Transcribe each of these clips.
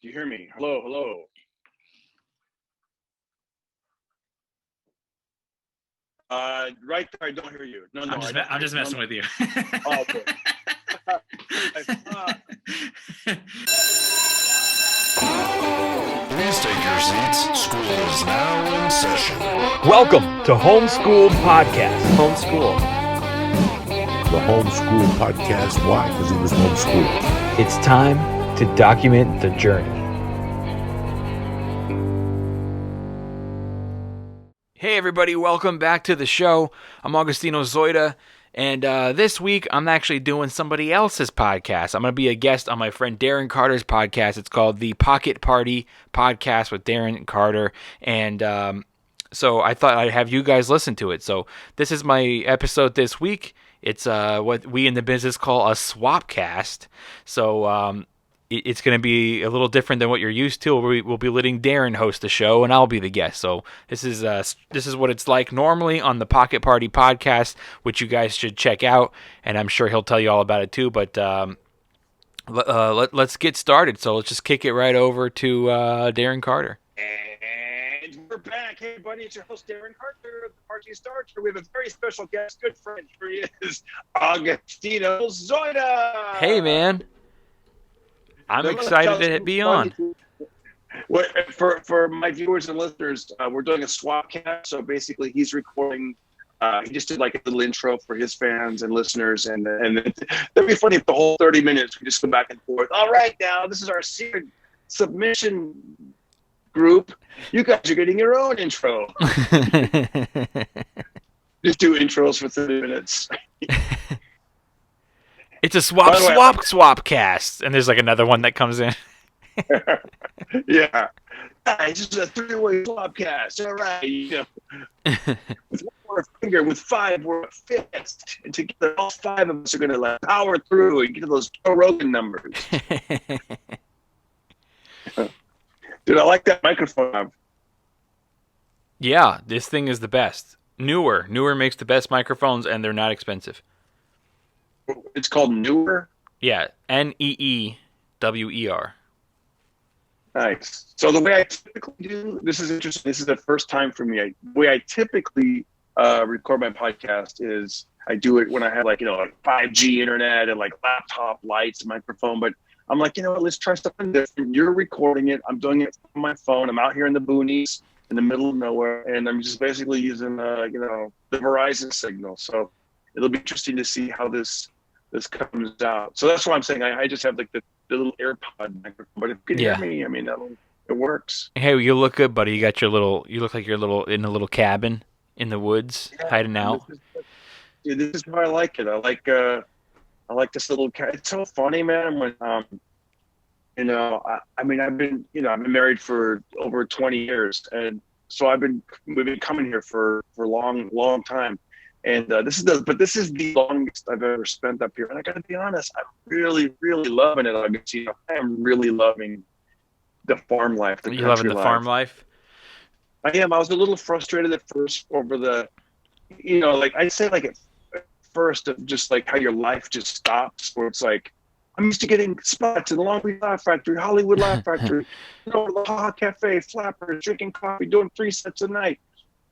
Do you hear me? Hello, hello. Right there, I don't hear you. No, I'm just messing with you. Oh, okay. Please take your seats. School is now in session. Welcome to Homeschooled Podcast. Homeschool. The homeschool podcast. Why? Because he was homeschooled. It's time to document the journey. Hey everybody, welcome back to the show. I'm Augustino Zoida, and this week I'm actually doing somebody else's podcast. I'm going to be a guest on my friend Darren Carter's podcast. It's called the Pocket Party Podcast with Darren Carter, and so I thought I'd have you guys listen to it. So this is my episode this week. It's what we in the business call a swapcast. So it's going to be a little different than what you're used to. We'll be letting Daren host the show, and I'll be the guest. So this is what it's like normally on the Pocket Party Podcast, which you guys should check out, and I'm sure he'll tell you all about it too. But let's get started. So let's just kick it right over to Darren Carter. And we're back. Hey, everybody, it's your host, Darren Carter of the Party Starter. We have a very special guest, good friend. Here he is, Augustino Zoida. Hey, man. I'm excited to be on. Well, for my viewers and listeners, we're doing a swapcast. So basically, he's recording. He just did like a little intro for his fans and listeners, and that'd be funny if the whole 30 minutes we just go back and forth. All right, now this is our secret submission group. You guys are getting your own intro. Just do intros for 30 minutes. It's a swap cast, and there's like another one that comes in. Yeah, it's just a three-way swap cast. All right, with one more finger, with five, we're a fist, and together, all five of us are going to like power through and get to those Joe Rogan numbers. Dude, I like that microphone. Yeah, this thing is the best. Newer makes the best microphones, and they're not expensive. It's called Newer? Yeah, Neewer. Nice. So the way I typically do, this is interesting, this is the first time for me. The way I typically record my podcast is I do it when I have like, like 5G internet and like laptop lights, microphone, but I'm like, what, let's try something different. You're recording it. I'm doing it on my phone. I'm out here in the boonies in the middle of nowhere, and I'm just basically using, the Verizon signal. So it'll be interesting to see how this comes out. So that's why I'm saying I just have like the little AirPod microphone. But if you can hear me, I mean, it works. Hey, you look good, buddy. You look like you're in a little cabin in the woods, hiding out. This is why I like it. I like this little cat. It's so funny, man. When I've been married for over 20 years, and so we've been coming here for a long time. And this is the longest I've ever spent up here. And I got to be honest, I'm really, really loving it. I am really loving the farm life. You loving the farm life? I am. I was a little frustrated at first over the, like I say, like at first of just like how your life just stops. Where it's like I'm used to getting spots in the Long Beach Laugh Factory, Hollywood Laugh Factory, the Ha Cafe, Flappers, drinking coffee, doing 3 sets a night.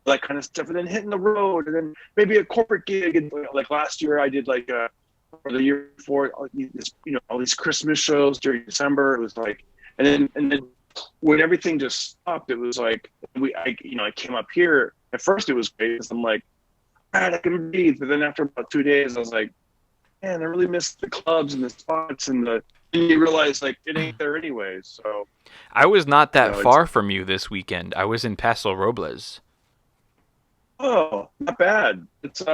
That kind of stuff, and then hitting the road, and then maybe a corporate gig. And like last year, I did like or the year before, all these Christmas shows during December. It was like, and then when everything just stopped, it was like I came up here. At first, it was great. I'm like, all right, I can breathe. But then after about 2 days, I was like, man, I really miss the clubs and the spots and you realize like it ain't there anyways. So I was not that far from you this weekend. I was in Paso Robles. Oh, not bad. It's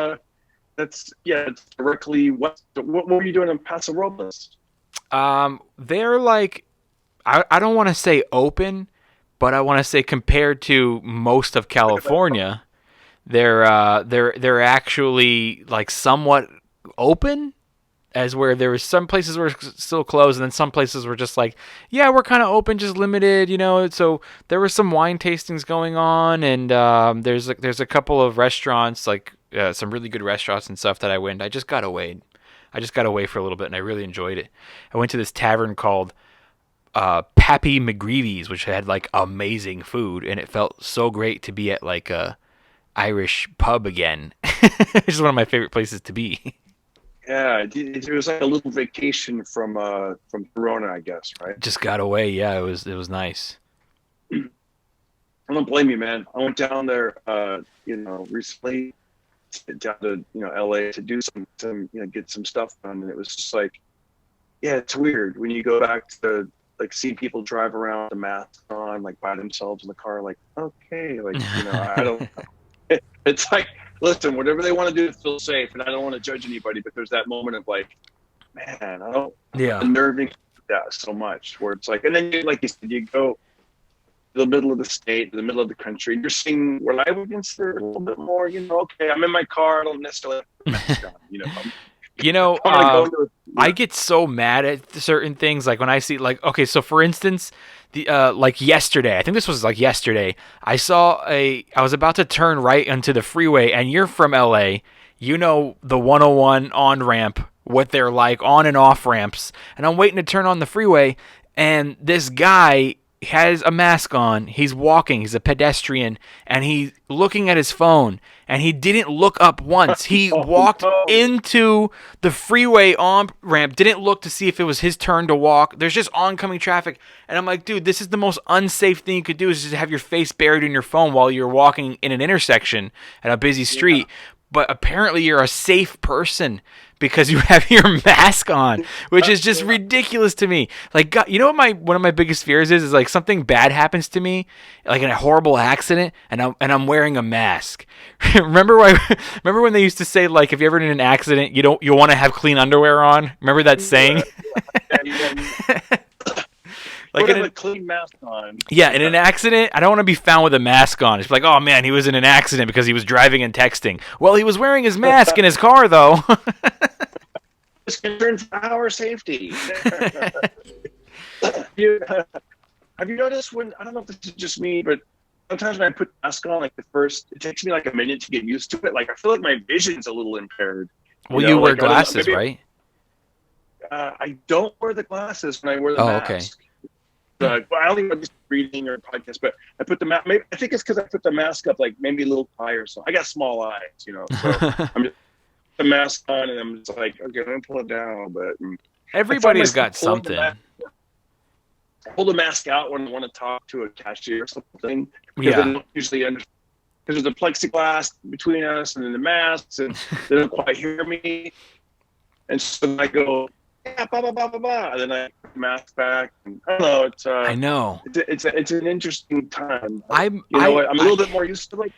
directly what were you doing in Paso Robles? They're like, I don't want to say open, but I want to say compared to most of California, they're actually like somewhat open, as where there was some places were still closed, and then some places were just like, yeah, we're kind of open, just limited, So there were some wine tastings going on, and there's a couple of restaurants, like some really good restaurants and stuff that I went. I just got away for a little bit, and I really enjoyed it. I went to this tavern called Pappy McGreevy's, which had like amazing food, and it felt so great to be at like a Irish pub again. It's one of my favorite places to be. Yeah, it was like a little vacation from Corona, I guess, right? Just got away. Yeah, it was nice. I don't blame you, man. I went down there, recently down to LA to do some get some stuff done, and it was just like, yeah, it's weird when you go back to like see people drive around with a mask on, like by themselves in the car, like okay, like I don't. It's like, listen, whatever they want to do to feel safe, and I don't want to judge anybody, but there's that moment of like, man, I don't. Yeah. Unnerving that so much, where it's like, and then like you said, you go to the middle of the state, to the middle of the country, and you're seeing what I would consider a little bit more, okay, I'm in my car, I don't necessarily have to mask on, I get so mad at certain things, like when I see, like, okay, so for instance, the like yesterday, I think this was like yesterday, I was about to turn right onto the freeway, and you're from LA, the 101 on-ramp, what they're like, on and off ramps, and I'm waiting to turn on the freeway, and this guy has a mask on, he's walking, he's a pedestrian, and he's looking at his phone, and he didn't look up once. He walked into the freeway on-ramp, didn't look to see if it was his turn to walk. There's just oncoming traffic, and I'm like, dude, this is the most unsafe thing you could do, is just have your face buried in your phone while you're walking in an intersection at a busy street. Yeah. But apparently you're a safe person because you have your mask on, which is just ridiculous to me. Like, God, what one of my biggest fears is like something bad happens to me, like in a horrible accident, and I'm wearing a mask. Remember when they used to say, like, if you're ever in an accident, you want to have clean underwear on? Remember that saying? Like a clean mask on. Yeah, in an accident, I don't want to be found with a mask on. It's like, oh man, he was in an accident because he was driving and texting. Well, he was wearing his mask in his car, though. It's concerned for our safety. Have you noticed I don't know if this is just me, but sometimes when I put the mask on, like it takes me like a minute to get used to it. Like I feel like my vision's a little impaired. Well, you wear glasses, right? I don't wear the glasses when I wear the mask. Okay. I don't even just reading or podcast, but I put the mask. I think it's because I put the mask up like maybe a little higher. So I got small eyes, So I'm just the mask on, and I'm just like, okay, I'm gonna pull it down. But everybody's got something. I pull the mask out when I want to talk to a cashier or something. Because Yeah. They don't usually understand. Because there's a plexiglass between us and then the masks, and they don't quite hear me. And so I go, yeah, blah blah blah blah blah, and then I put the mask back. And I don't know. I know. It's an interesting time. I'm a little bit more used to like.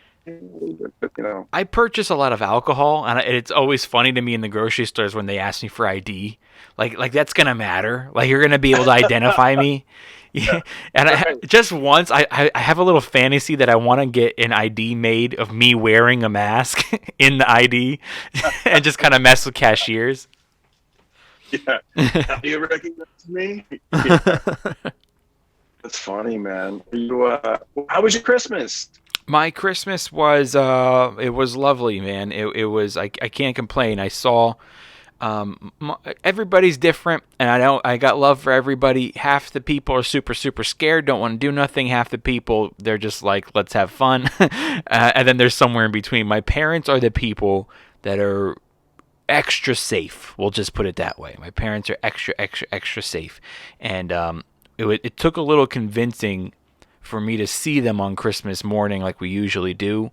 I purchase a lot of alcohol, and it's always funny to me in the grocery stores when they ask me for ID. Like that's gonna matter. Like you're gonna be able to identify me. Yeah. And just once, I have a little fantasy that I want to get an ID made of me wearing a mask in the ID, and just kind of mess with cashiers. Yeah. Do you recognize me? Yeah. That's funny, man. How was your Christmas? My Christmas was it was lovely, man. It was I can't complain. I saw everybody's different, and I got love for everybody. Half the people are super scared, don't want to do nothing. Half the people, they're just like, let's have fun. And then there's somewhere in between. My parents are the people that are extra safe. We'll just put it that way. My parents are extra safe, and it took a little convincing for me to see them on Christmas morning like we usually do,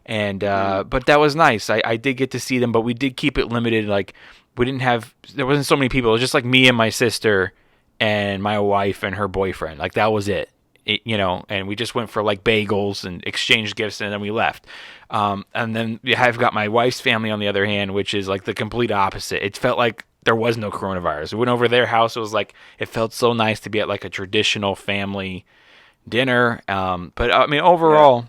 and but that was nice. I did get to see them, but we did keep it limited. Like there wasn't so many people. It was just like me and my sister and my wife and her boyfriend. Like that was it. And we just went for like bagels and exchanged gifts, and then we left. And then I've got my wife's family on the other hand, which is like the complete opposite. It felt like there was no coronavirus. We went over their house. It was like, it felt so nice to be at like a traditional family dinner. But I mean, overall,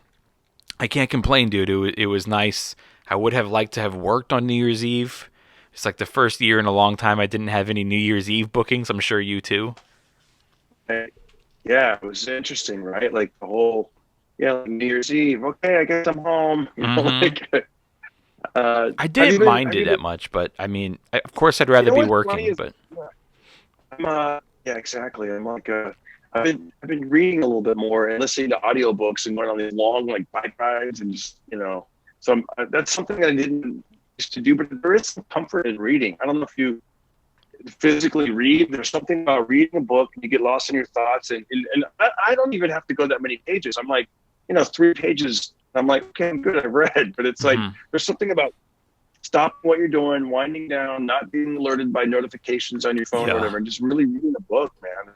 I can't complain, dude. It was nice. I would have liked to have worked on New Year's Eve. It's like the first year in a long time I didn't have any New Year's Eve bookings. I'm sure you too. Yeah, it was interesting, right? Like the whole, like New Year's Eve. Okay, I guess I'm home. I didn't mind it that much, but I mean, of course, I'd rather be working. But Yeah, exactly. I'm like, I've been reading a little bit more and listening to audiobooks and going on these long like bike rides and just so that's something that I didn't used to do, but there is some comfort in reading. I don't know if you physically read. There's something about reading a book and you get lost in your thoughts, and I don't even have to go that many pages. I'm like, 3 pages. I'm like, okay, I'm good. I've read, but it's like there's something about stopping what you're doing, winding down, not being alerted by notifications on your phone or whatever, and just really reading a book, man.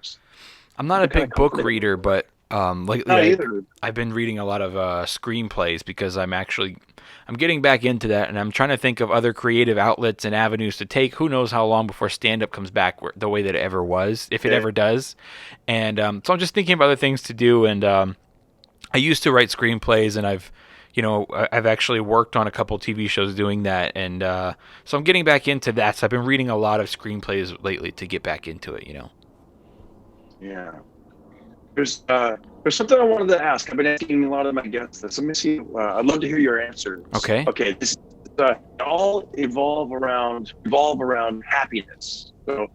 I'm not a big book reader, but lately I've been reading a lot of screenplays because I'm getting back into that, and I'm trying to think of other creative outlets and avenues to take. Who knows how long before stand-up comes back the way that it ever was, if it ever does. And so I'm just thinking of other things to do, and I used to write screenplays, and I've actually worked on a couple TV shows doing that, and so I'm getting back into that. So I've been reading a lot of screenplays lately to get back into it, Yeah. There's something I wanted to ask. I've been asking a lot of my guests this. Let me see. I'd love to hear your answers. Okay. Okay. This all evolve around happiness. So,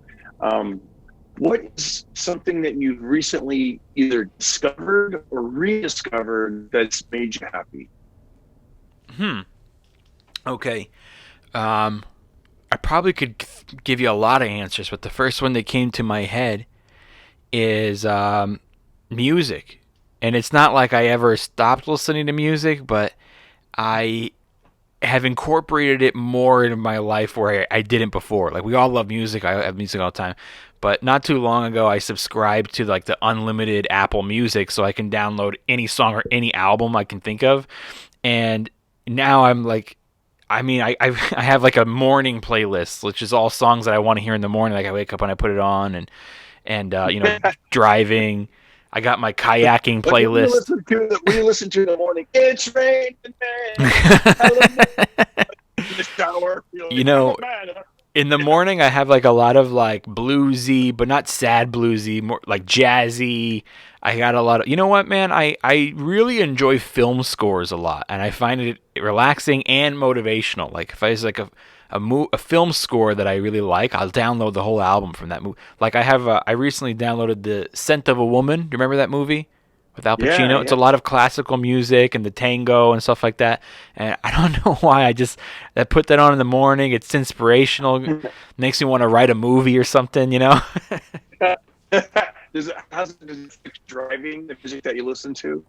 what is something that you've recently either discovered or rediscovered that's made you happy? Okay. I probably could give you a lot of answers, but the first one that came to my head is music. And it's not like I ever stopped listening to music, but I have incorporated it more into my life where I didn't before. Like, we all love music. I have music all the time. But not too long ago, I subscribed to like the unlimited Apple Music, so I can download any song or any album I can think of. And now I'm like, I have like a morning playlist, which is all songs that I want to hear in the morning. Like, I wake up and I put it on, and driving. I got my kayaking playlist. What do you listen to in the morning? It's raining, man. In the shower. In the morning, I have like a lot of like bluesy, but not sad bluesy, more like jazzy. I got a lot of, you know what, man? I really enjoy film scores a lot, and I find it relaxing and motivational. Like, if I was like a film score that I really like, I'll download the whole album from that movie. Like, I recently downloaded The Scent of a Woman. Do you remember that movie with Al Pacino? Yeah. It's a lot of classical music and the tango and stuff like that. And I don't know why I put that on in the morning. It's inspirational. Makes me want to write a movie or something, Does it affect driving, the music that you listen to?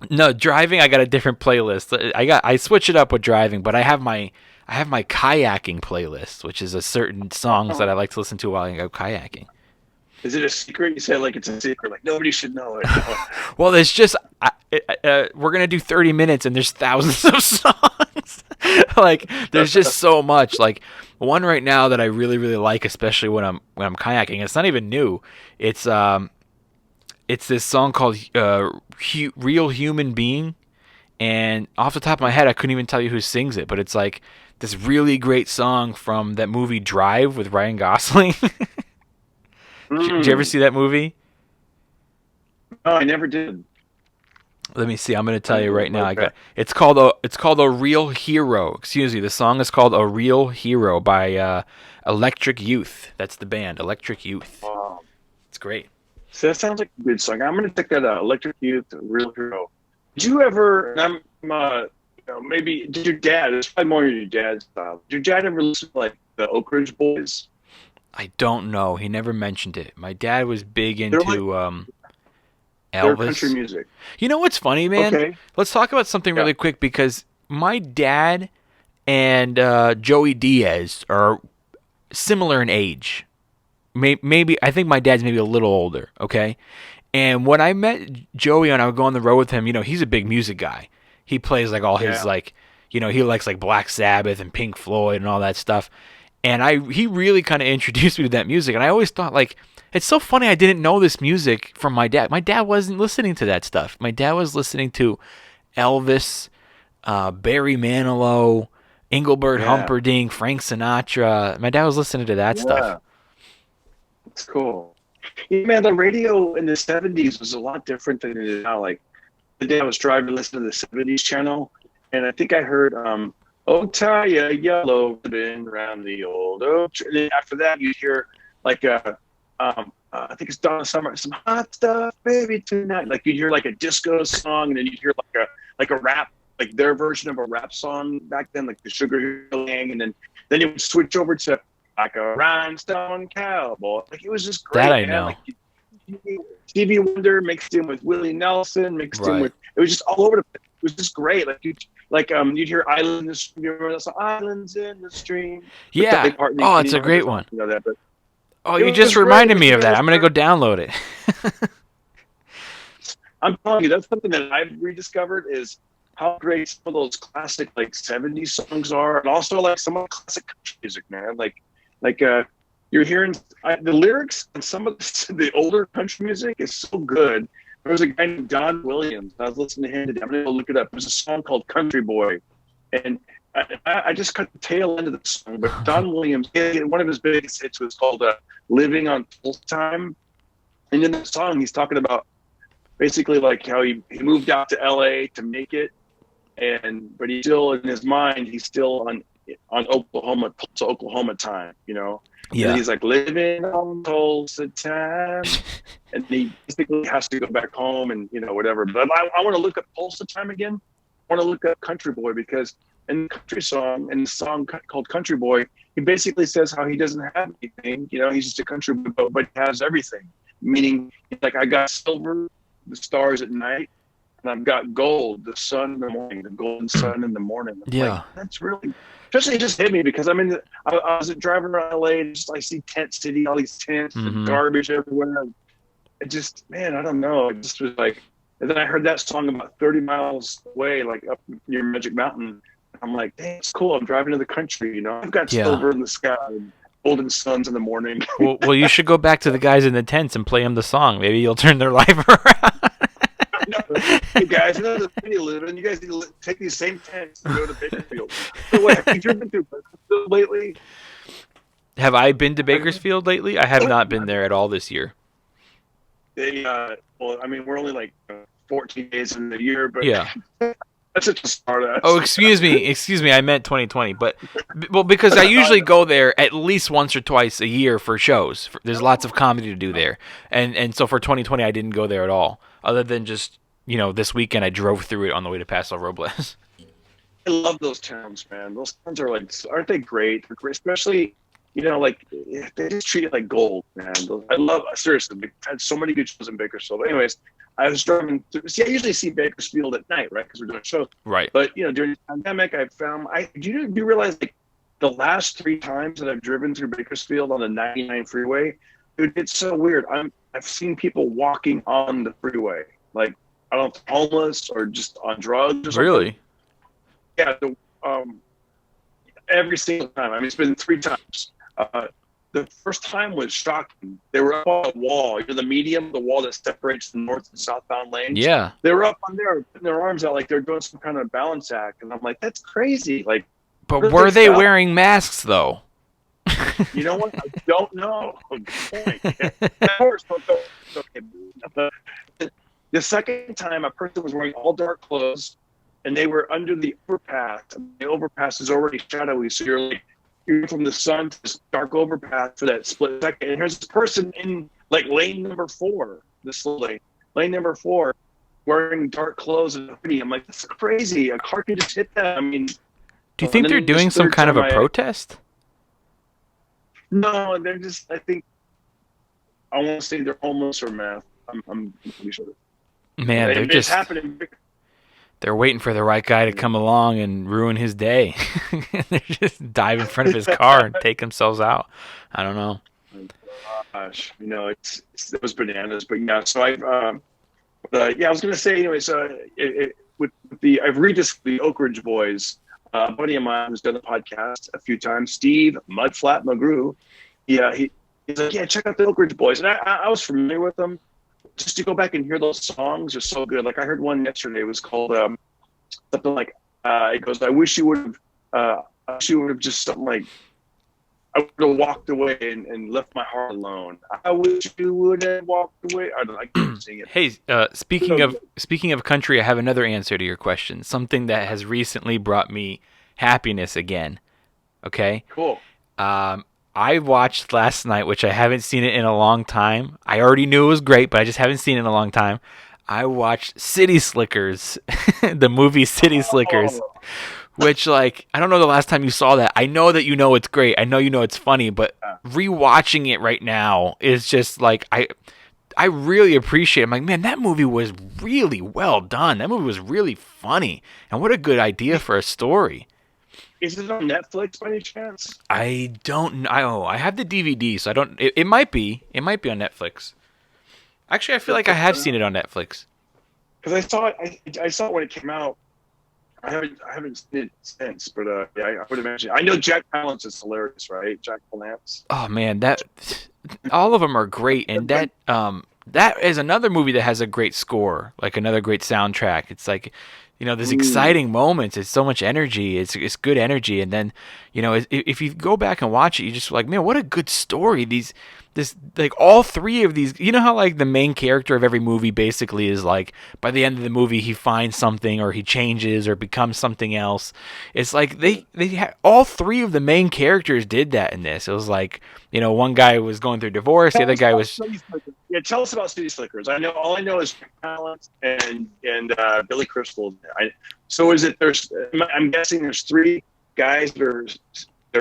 No, driving, I got a different playlist. I switch it up with driving, but I have my kayaking playlist, which is a certain songs that I like to listen to while I go kayaking. Is it a secret? You say like it's a secret, like nobody should know it. Well, there's just we're gonna do 30 minutes, and there's thousands of songs. Like, there's just so much. Like, one right now that I really, really like, especially when I'm kayaking. It's not even new. It's this song called "Real Human Being," and off the top of my head, I couldn't even tell you who sings it, but it's like this really great song from that movie Drive with Ryan Gosling. Did you ever see that movie? No, I never did. Let me see. I'm going to tell you right now. It's called A Real Hero. Excuse me. The song is called A Real Hero by Electric Youth. That's the band, Electric Youth. Wow. It's great. So that sounds like a good song. I'm going to check that out. Electric Youth, A Real Hero. Did you ever? Maybe did your dad? It's probably more your dad's style. Did your dad ever listen to like the Oak Ridge Boys? I don't know. He never mentioned it. My dad was big into Elvis. Country music. You know what's funny, man? Okay. Let's talk about something really quick, because my dad and Joey Diaz are similar in age. Maybe I think my dad's maybe a little older. Okay. And when I met Joey and I would go on the road with him, he's a big music guy. He plays like all his he likes like Black Sabbath and Pink Floyd and all that stuff. And he really kind of introduced me to that music. And I always thought, like, it's so funny I didn't know this music from my dad. My dad wasn't listening to that stuff. My dad was listening to Elvis, Barry Manilow, Engelbert Humperdinck, Frank Sinatra. My dad was listening to that stuff. That's cool. Yeah, man, the radio in the 70s was a lot different than it is now. Like, the day I was driving to listen to the 70s channel, and I think I heard "Oh, tie a yellow ribbon around the old oak tree." And then after that, you'd hear like I think it's Donna Summer, some hot stuff, baby tonight. Like you'd hear like a disco song, and then you'd hear like a rap, like their version of a rap song back then, like the Sugar Hill Gang, and then it would switch over to like a rhinestone cowboy. Like it was just great. That I man. know. Like Stevie Wonder mixed in with Willie Nelson, mixed in Right. with it was just all over the place. It was just great. Like you'd hear Island in the Stream. You remember that song, Islands in the Stream? With Yeah. Dolly Parton, Oh, Kenny it's a Loggins, great one. You know that, but Oh, It you was just great. reminded It me was of that. great. I'm going to go download it. I'm telling you, that's something that I've rediscovered is how great some of those classic like 70s songs are, and also like some of the classic country music, man. Like you're hearing the lyrics and some of the older country music is so good. There was a guy named Don Williams. I was listening to him today. I'm gonna go look it up. There's a song called Country Boy, and I just cut the tail end of the song. But Don Williams, one of his biggest hits was called "Living on Full Time," and in the song he's talking about basically like how he moved out to LA to make it, but he's still in his mind he's still on Tulsa, Oklahoma time, you know. Yeah. And he's like living on Tulsa time, and he basically has to go back home and you know whatever. But I want to look up Tulsa time again. I want to look up Country Boy because in the country song, in the song called Country Boy, he basically says how he doesn't have anything. You know, he's just a country boy, but he has everything. Meaning, like I got silver, the stars at night, and I've got gold, the sun in the morning, the golden sun in the morning. I'm Yeah. like, that's really, especially it just hit me because I was driving around LA and just I see Tent City, all these tents and garbage everywhere. It just, man, I don't know. It just was like, and then I heard that song about 30 miles away, like up near Magic Mountain. I'm like, dang, it's cool. I'm driving to the country, you know. I've got Yeah. silver in the sky and golden suns in the morning. Well, you should go back to the guys in the tents and play them the song. Maybe you'll turn their life around. No, hey guys, you know the city you live in. You guys need to take these same tents and go to Bakersfield. So wait, have you driven through Bakersfield lately? Have I been to Bakersfield lately? I have not been there at all this year. They, well, I mean, we're only like 14 days in the year, but Yeah. that's just a start. Oh, excuse me. I meant 2020, but because I usually go there at least once or twice a year for shows. There's lots of comedy to do there, and so for 2020 I didn't go there at all, other than just this weekend I drove through it on the way to Paso Robles. I love those towns, man. Those towns are like, aren't they great? They're great, especially, like they just treat it like gold, man. I love, seriously, we've had so many good shows in Bakersfield. But anyways, I was driving through, I usually see Bakersfield at night, right? Because we're doing shows. Right. But, during the pandemic, I found, do you realize like the last 3 times that I've driven through Bakersfield on the 99 freeway, dude, it's so weird. I've seen people walking on the freeway, like, I don't know, homeless or just on drugs or something. Really? Yeah, every single time. I mean, it's been 3 times. The first time was shocking. They were up on a wall, the medium, the wall that separates the north and southbound lanes. Yeah. They were up on there, putting their arms out like they're doing some kind of balance act, and I'm like, that's crazy. Like, But were they wearing masks though? you know what? I don't know. Good point. Okay. The second time, a person was wearing all dark clothes, and they were under the overpass. The overpass is already shadowy, so you're from the sun to this dark overpass for that split second. And here's this person in like lane number 4, this lane number 4, wearing dark clothes and a hoodie. I'm like, this is crazy. A car could just hit that. I mean, Do you think they're doing some kind of a protest? No, they're just. I think I want to say they're homeless or meth. I'm pretty sure. Man, they're just happening. They're waiting for the right guy to come along and ruin his day. They just dive in front of his car and take themselves out. I don't know. Gosh, it was bananas. But yeah, so I was gonna say anyways. I've read this the Oak Ridge Boys. A buddy of mine who's done the podcast a few times, Steve Mudflat McGrew. He's like, yeah, check out the Oak Ridge Boys, and I was familiar with them. Just to go back and hear those songs are so good. Like I heard one yesterday. It was called something like it goes, I wish you would have just something like, I would have walked away and left my heart alone. I wish you would have walked away. I can't sing it. Hey, speaking of country, I have another answer to your question. Something that has recently brought me happiness again. Okay. Cool. I watched last night, which I haven't seen it in a long time. I already knew it was great, but I just haven't seen it in a long time. I watched City Slickers, the movie City Slickers, Oh, which, like, I don't know the last time you saw that. I know that you know it's great. I know you know it's funny, but rewatching it right now is just like I really appreciate it. I'm like, man, that movie was really well done. That movie was really funny, and what a good idea for a story. is it on Netflix by any chance? I don't know. I have the DVD, so I don't. It might be. It might be on Netflix. Actually, I feel like I have seen it on Netflix. Because I saw it. I saw it when it came out. I haven't seen it since, but yeah, I would imagine. I know Jack Palance is hilarious, right? Jack Palance. Oh man, that all of them are great, and that is another movie that has a great score, like another great soundtrack. It's like, there's exciting moments. It's so much energy. It's good energy, and then, if you go back and watch it, you just like, man, what a good story. This like all three of these. You know how like the main character of every movie basically is like by the end of the movie he finds something or he changes or becomes something else. It's like they all three of the main characters did that in this. It was like, one guy was going through divorce, the other guy was. Yeah, tell us about City Slickers. All I know is Talent and Billy Crystal. So is it? I'm guessing there's three guys they're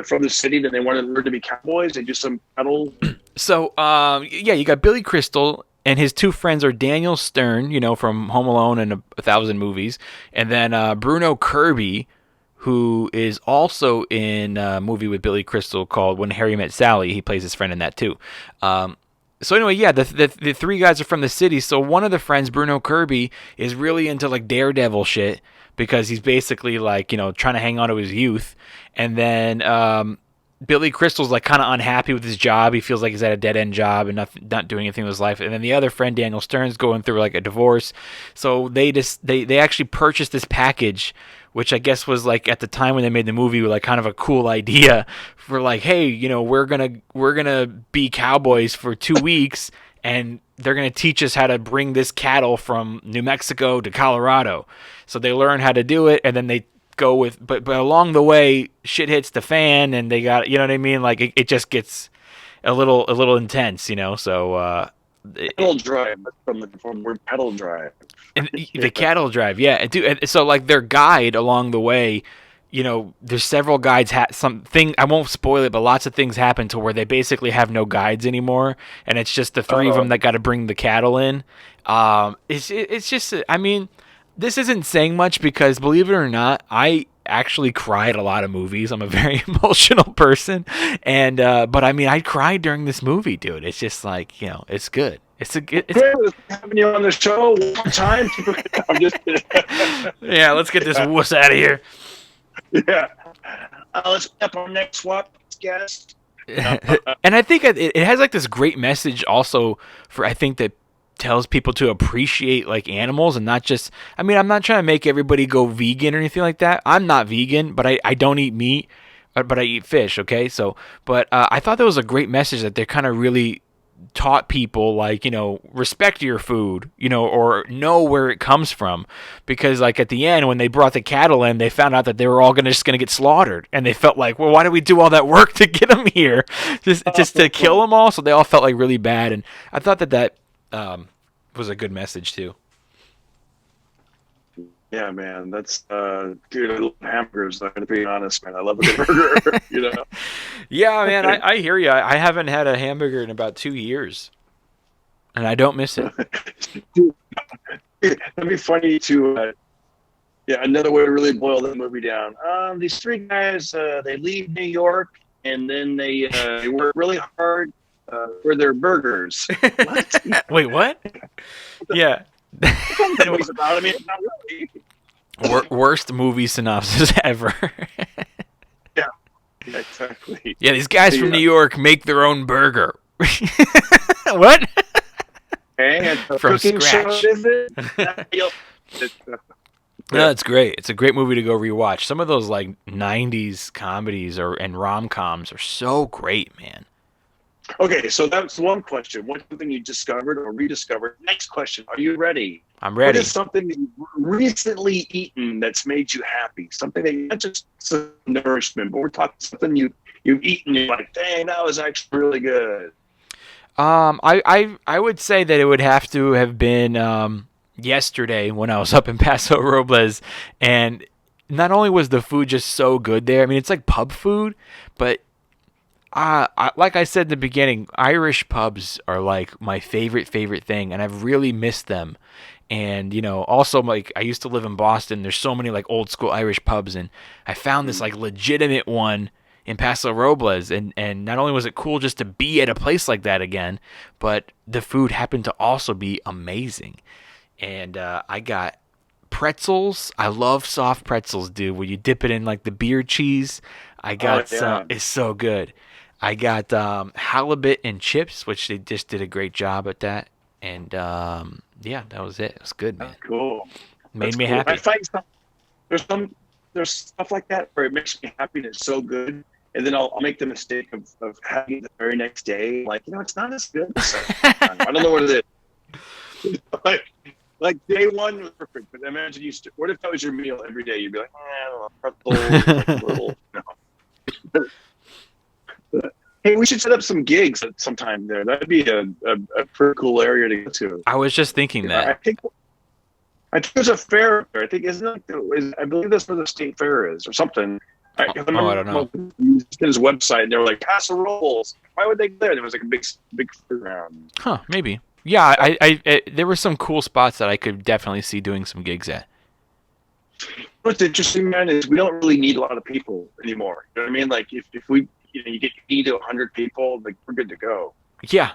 from the city, then they want to learn to be cowboys. They do some pedal. So yeah, you got Billy Crystal and his two friends are Daniel Stern, from Home Alone and a thousand movies, and then Bruno Kirby, who is also in a movie with Billy Crystal called When Harry Met Sally. He plays his friend in that too. So anyway, yeah, the three guys are from the city. So one of the friends, Bruno Kirby, is really into like daredevil shit because he's basically like, trying to hang on to his youth. And then Billy Crystal's like kind of unhappy with his job. He feels like he's at a dead end job and not doing anything with his life. And then the other friend, Daniel Stern's going through like a divorce. So they actually purchased this package, which I guess was like at the time when they made the movie, like kind of a cool idea for like, hey, we're gonna be cowboys for 2 weeks, and they're gonna teach us how to bring this cattle from New Mexico to Colorado. So they learn how to do it, and then they go with, but along the way, shit hits the fan, and they got, you know what I mean? Like it just gets a little intense, So Pedal drive from the word pedal drive. And the cattle drive, yeah. And so like their guide along the way, there's several guides. I won't spoil it, but lots of things happen to where they basically have no guides anymore, and it's just the three of them that got to bring the cattle in. It's just, I mean, this isn't saying much because believe it or not, I actually cried a lot of movies. I'm a very emotional person, and but I mean, I cried during this movie, dude. It's just like, it's good. It's having you on the show one time. I'm just kidding. Yeah, let's get this wuss out of here. Yeah, let's up our next swap guest. And I think it has like this great message also for, I think, that tells people to appreciate like animals and not just, I mean, I'm not trying to make everybody go vegan or anything like that. I'm not vegan, but I don't eat meat, but I eat fish. Okay, so but I thought that was a great message that they're kind of really taught people, like, respect your food, or know where it comes from, because like at the end when they brought the cattle in, they found out that they were all just gonna get slaughtered, and they felt like, well, why did we do all that work to get them here, just to kill them all? So they all felt like really bad, and I thought that was a good message too. Yeah, man, that's dude. I love hamburgers. I'm gonna be honest, man. I love a good burger. Yeah, man. I hear you. I haven't had a hamburger in about 2 years, and I don't miss it. Dude, that'd be funny to. Yeah, another way to really boil that movie down. These three guys, they leave New York, and then they work really hard for their burgers. What? Wait, what? Yeah. That movie's about. I mean, not really. Worst movie synopsis ever. Yeah, exactly. Yeah, these guys from New York make their own burger. What? And from scratch. Show, is it? No, it's great. It's a great movie to go rewatch. Some of those like 90s comedies and rom-coms are so great, man. Okay, so that's one question. What's something you discovered or rediscovered? Next question. Are you ready? I'm What ready. is something that you've recently eaten that's made you happy? Something that not just some nourishment, but we're talking something you've eaten. You're like, dang, that was actually really good. I would say that it would have to have been yesterday when I was up in Paso Robles, and not only was the food just so good there. I mean, it's like pub food, but like I said in the beginning, Irish pubs are like my favorite thing, and I've really missed them. And also like I used to live in Boston. There's so many like old school Irish pubs, and I found this like legitimate one in Paso Robles, and not only was it cool just to be at a place like that again, but the food happened to also be amazing. And I got pretzels. I love soft pretzels, dude. When you dip it in like the beer cheese, I Oh got some. yeah, It's so good. I got halibut and chips, which they just did a great job at that. And yeah, that was it. It was good, man. that's cool. Made That's me cool. I happy. find there's stuff like that where it makes me happy and it's so good, and then I'll make the mistake of having it the very next day. Like, it's not as good the second time. I don't know what it is. Like day one was perfect, but imagine what if that was your meal every day? You'd be like, I don't know, pretzel, like a little, Hey, we should set up some gigs at sometime there. That'd be a pretty cool area to go to. I was just thinking I that. think there's a fair up there. I think I believe that's where the state fair is or something. I I don't know. his website and they were like casseroles. Why would they go there? There was like a big fairground. Huh? Maybe. Yeah. There were some cool spots that I could definitely see doing some gigs at. What's interesting, man, is we don't really need a lot of people anymore. You know what I mean? Like if we you get 80 to 100 people, like we're good to go. Yeah.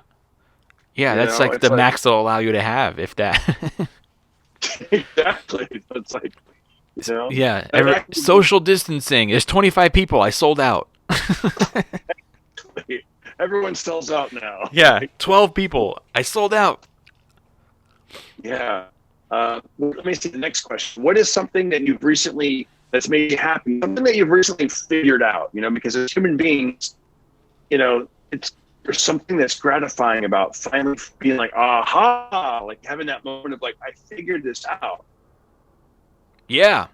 Yeah. That's like It's the like max they'll allow you to have, if that. exactly. It's like Yeah. and actually, Social distancing. There's 25 people. I sold out. everyone sells out now. Yeah. 12 people. I sold out. Yeah. Let me see the next question. What is something that you've recently that's made you happy? Something that you've recently figured out, because as human beings, there's something that's gratifying about finally being like, aha, like having that moment of like, I figured this out. Yeah.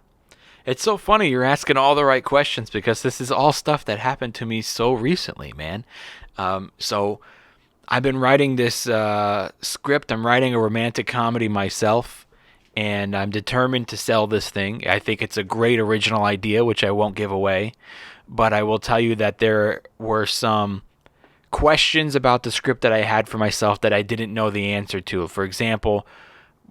It's so funny you're asking all the right questions because this is all stuff that happened to me so recently, man. So I've been writing this script. I'm writing a romantic comedy myself, and I'm determined to sell this thing. I think it's a great original idea, which I won't give away. But I will tell you that there were some questions about the script that I had for myself that I didn't know the answer to. For example,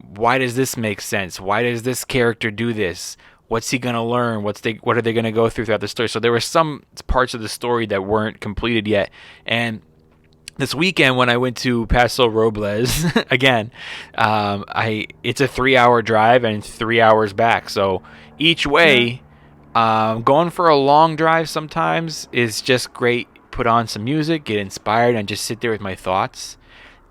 why does this make sense? Why does this character do this? What's he gonna learn? What are they gonna go throughout the story? So there were some parts of the story that weren't completed yet. And this weekend when I went to Paso Robles again, it's a 3-hour drive and 3 hours back. So each way, going for a long drive sometimes is just great. Put on some music, get inspired, and just sit there with my thoughts.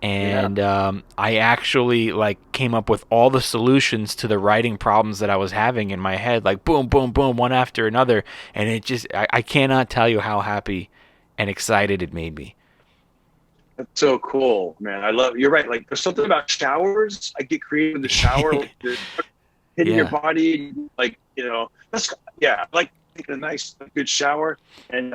And I actually came up with all the solutions to the writing problems that I was having in my head, like boom, boom, boom, one after another. And it just, I cannot tell you how happy and excited it made me. That's so cool, man. You're right. Like there's something about showers. I get creative in the shower, like hitting your body, I like taking a nice, good shower. And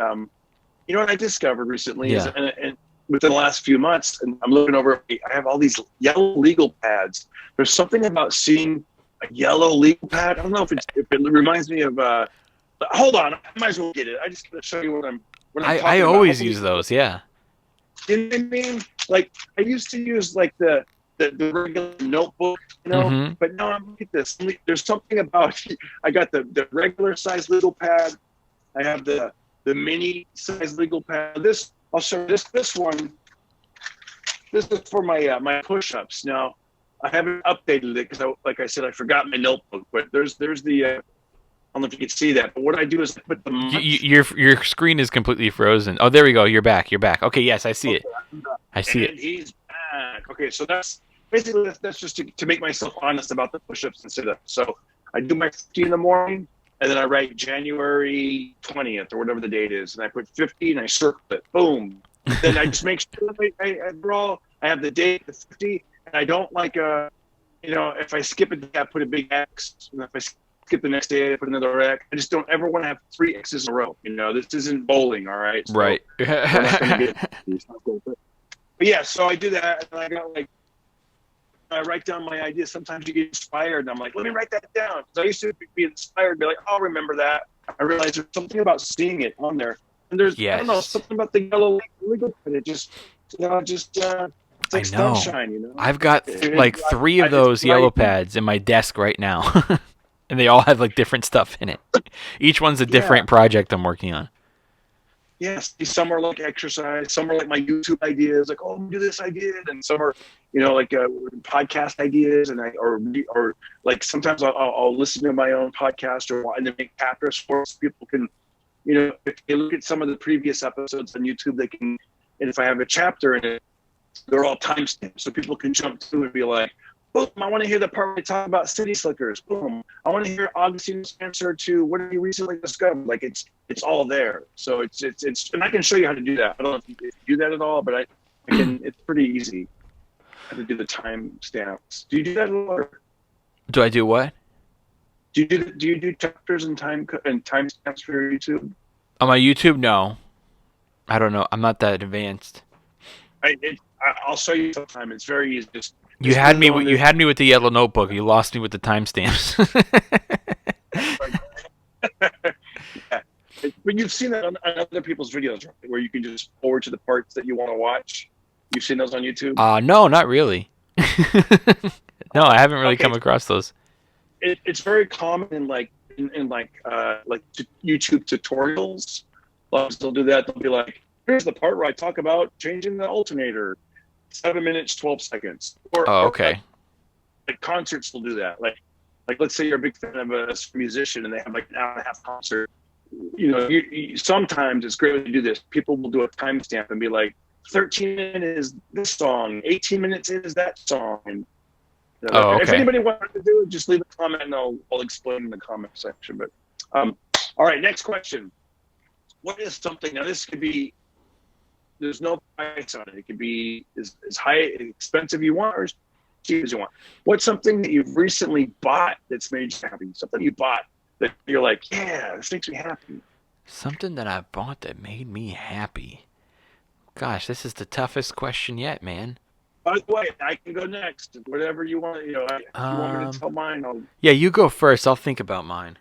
what I discovered recently is, and within the last few months, and I'm looking over, I have all these yellow legal pads. There's something about seeing a yellow legal pad. I don't know if it reminds me of. Hold on, I might as well get it. I just gotta show you what I'm talking about. I always use those, yeah. You know what I mean? Like I used to use like the regular notebook, but now I'm looking at this. There's something about I got the regular size legal pad. I have the mini size legal pad. I'll show you this one. This is for my push-ups. Now I haven't updated it because like I said, I forgot my notebook. But there's the I don't know if you can see that, but what I do is I put the your screen is completely frozen. Oh, there we go. You're back. Okay, yes, I see it. I see it. And he's back. Okay, so that's basically that's just to make myself honest about the push-ups and sit-ups. So I do my 50 in the morning, and then I write January 20th or whatever the date is, and I put 50 and I circle it. Boom. Then I just make sure I have the date, the 50, and I don't if I skip a day, I put a big X. And if I skip the next day, I put another X. I just don't ever want to have 3 X's in a row. This isn't bowling, all right? So Right. we're not gonna get but yeah, so I do that, and I got I write down my ideas. Sometimes you get inspired, and I'm like, let me write that down. Because I used to be inspired, be like, I'll remember that. I realized there's something about seeing it on there, and there's I don't know, something about the yellow light really good. It just it's like sunshine. I've got like 3 of those yellow pads in my desk right now, and they all have like different stuff in it. Each one's a different project I'm working on. Yes, some are like exercise, some are like my YouTube ideas, like, oh, do this I did, and some are, like podcast ideas, and or like sometimes I'll listen to my own podcast and then make chapters for us. People can, if they look at some of the previous episodes on YouTube, they can, and if I have a chapter in it, they're all timestamped, so people can jump to and be like, boom, I want to hear the part where they talk about city slickers. Boom, I want to hear Augustine's answer to what have you recently discovered. Like it's all there. So it's and I can show you how to do that. I don't know if you do that at all, but I can. It's pretty easy how to do the time stamps. Do you do that at all? Or do I do what? Do you do chapters and time stamps for your YouTube? On my YouTube, no. I don't know. I'm not that advanced. I'll show you sometime. It's very easy. You had me with the yellow notebook. You lost me with the timestamps. Yeah. But you've seen that on other people's videos, right? Where you can just forward to the parts that you want to watch. You've seen those on YouTube? No, not really. No, I haven't really come across those. It's very common in YouTube tutorials. They'll do that. They'll be like, here's the part where I talk about changing the alternator. 7 minutes, 12 seconds. Okay. Like concerts will do that. Like let's say you're a big fan of a musician and they have like an hour and a half concert. You sometimes it's great to do this. People will do a timestamp and be like, 13 minutes is this song, 18 minutes is that song. And okay. If anybody wants to do it, just leave a comment and I'll explain in the comment section. But all right, next question. What is something, now this could be, there's no price on it. It could be as high, expensive you want or as cheap as you want. What's something that you've recently bought that's made you happy? Something you bought that you're like, yeah, this makes me happy. Something that I bought that made me happy. Gosh, this is the toughest question yet, man. By the way, I can go next. Whatever you want. If you want me to tell mine, I'll... Yeah, you go first. I'll think about mine.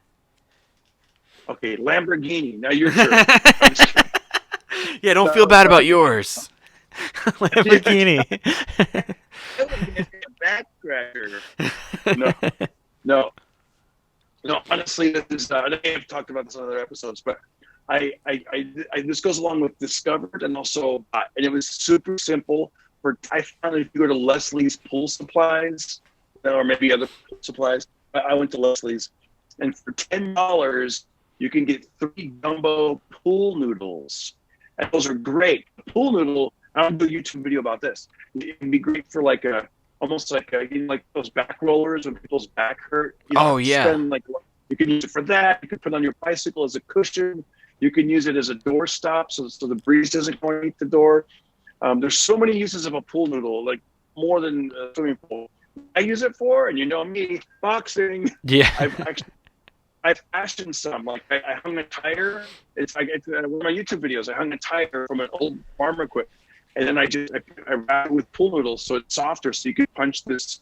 Okay, Lamborghini. Now your turn. Yeah, don't feel bad about yours. Lamborghini. No. Honestly, this is. I may have talked about this in other episodes, but I this goes along with discovered and also, and it was super simple. I found if you go to Leslie's Pool Supplies, or maybe other pool supplies, I went to Leslie's, and for $10 you can get 3 gumbo pool noodles. And those are great. The pool noodle, I'll do a YouTube video about this. It can be great for almost like those back rollers when people's back hurt. You can use it for that. You can put it on your bicycle as a cushion. You can use it as a door stop so the breeze doesn't go underneath the door. There's so many uses of a pool noodle, like more than a swimming pool. I use it for, and you know me, boxing. Yeah. I've fashioned some. Like I hung a tire. It's like one of my YouTube videos. I hung a tire from an old farm equipment, and then I wrapped it with pool noodles so it's softer, so you can punch this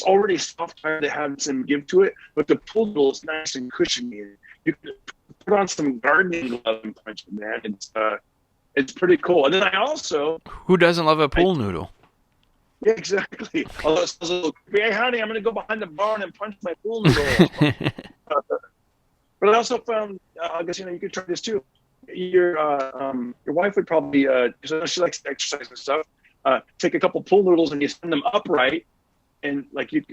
already soft tire that has some give to it, but the pool noodle is nice and cushiony. You can put on some gardening glove and punch it, man. It's pretty cool. And then I also... Who doesn't love a pool noodle? Yeah, exactly. Although it sounds a little creepy. Hey, honey, I'm going to go behind the barn and punch my pool noodle. But I also found, I guess, you can try this too. Your wife would probably, because I know she likes to exercise and stuff, take a couple pool noodles and you send them upright, and like you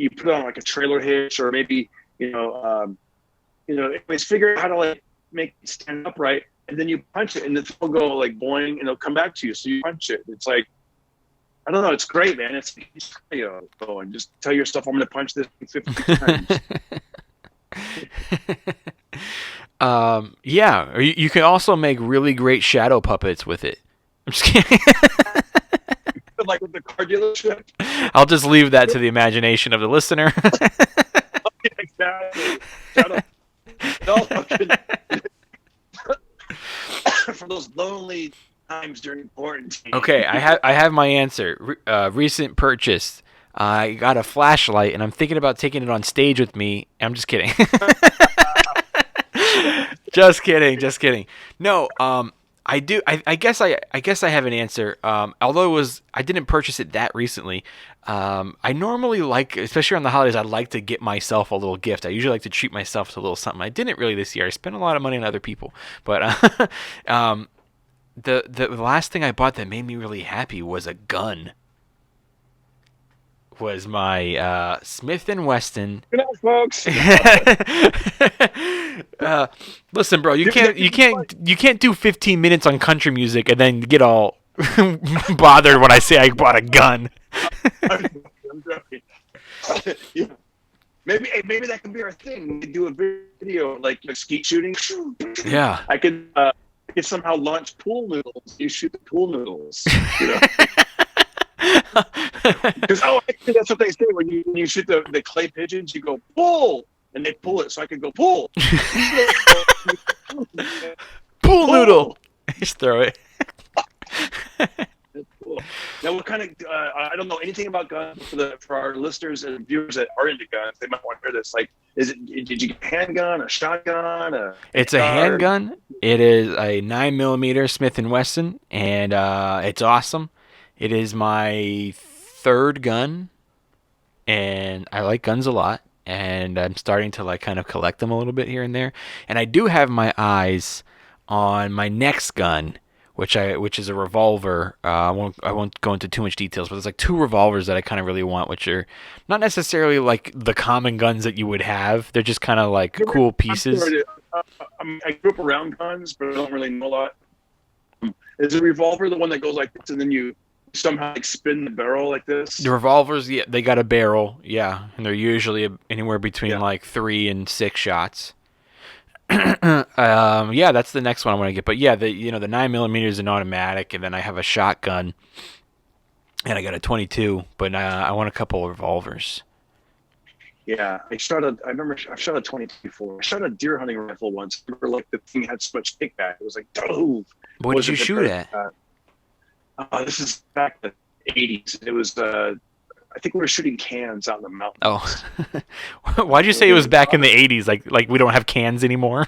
put it on like a trailer hitch, or maybe, anyways, figure out how to like make it stand upright, and then you punch it and it'll go like boing and it'll come back to you. So you punch it. It's like, I don't know. It's great, man. It's and just tell yourself, I'm going to punch this 50 times. Yeah. Or you can also make really great shadow puppets with it. I'm just kidding. like with the car dealership. I'll just leave that to the imagination of the listener. Exactly. Shut up. No, fucking for those lonely times during quarantine. Okay, I have my answer. Recent purchase. I got a flashlight, and I'm thinking about taking it on stage with me. I'm just kidding. Just kidding. No, I do. I guess I have an answer. Although I didn't purchase it that recently. I normally like, especially on the holidays, I like to get myself a little gift. I usually like to treat myself to a little something. I didn't really this year. I spent a lot of money on other people, but the last thing I bought that made me really happy was a gun. Was my Smith & Wesson. Good night, folks. Listen, bro, you can't do 15 minutes on country music and then get all bothered when I say I bought a gun. I'm joking. Yeah. Maybe that could be our thing. We do a video like skeet shooting. Yeah. I could somehow launch pool noodles. You shoot the pool noodles. You know. Because actually that's what they say when you shoot the clay pigeons. You go pull, and they pull it, so I can go pull. Pool noodle. Just throw it. That's cool. Now, what kind of? I don't know anything about guns for our listeners and viewers that are into guns. They might want to hear this. Like, did you get a handgun, a shotgun? It's a handgun. It is a 9mm Smith & Wesson, and it's awesome. It is my third gun, and I like guns a lot, and I'm starting to like kind of collect them a little bit here and there. And I do have my eyes on my next gun, which is a revolver. I won't go into too much details, but there's like 2 revolvers that I kind of really want, which are not necessarily like the common guns that you would have. They're just kind of like cool pieces. I grew up around guns, but I don't really know a lot. Is a revolver the one that goes like this, and then you somehow like spin the barrel like this? The revolvers, yeah, they got a barrel, yeah, and they're usually anywhere between like 3 and 6 shots. Yeah, that's the next one I want to get. But yeah, the 9mm is an automatic, and then I have a shotgun, and I got a 22. But I want a couple of revolvers. Yeah, I remember I shot a 22 before. I shot a deer hunting rifle once. I remember like the thing had so much kickback. It was like, oh. What did you shoot at? This is back in the 80s. It was, I think we were shooting cans out in the mountains. Oh. Why'd you say it was back in the 80s? Like we don't have cans anymore?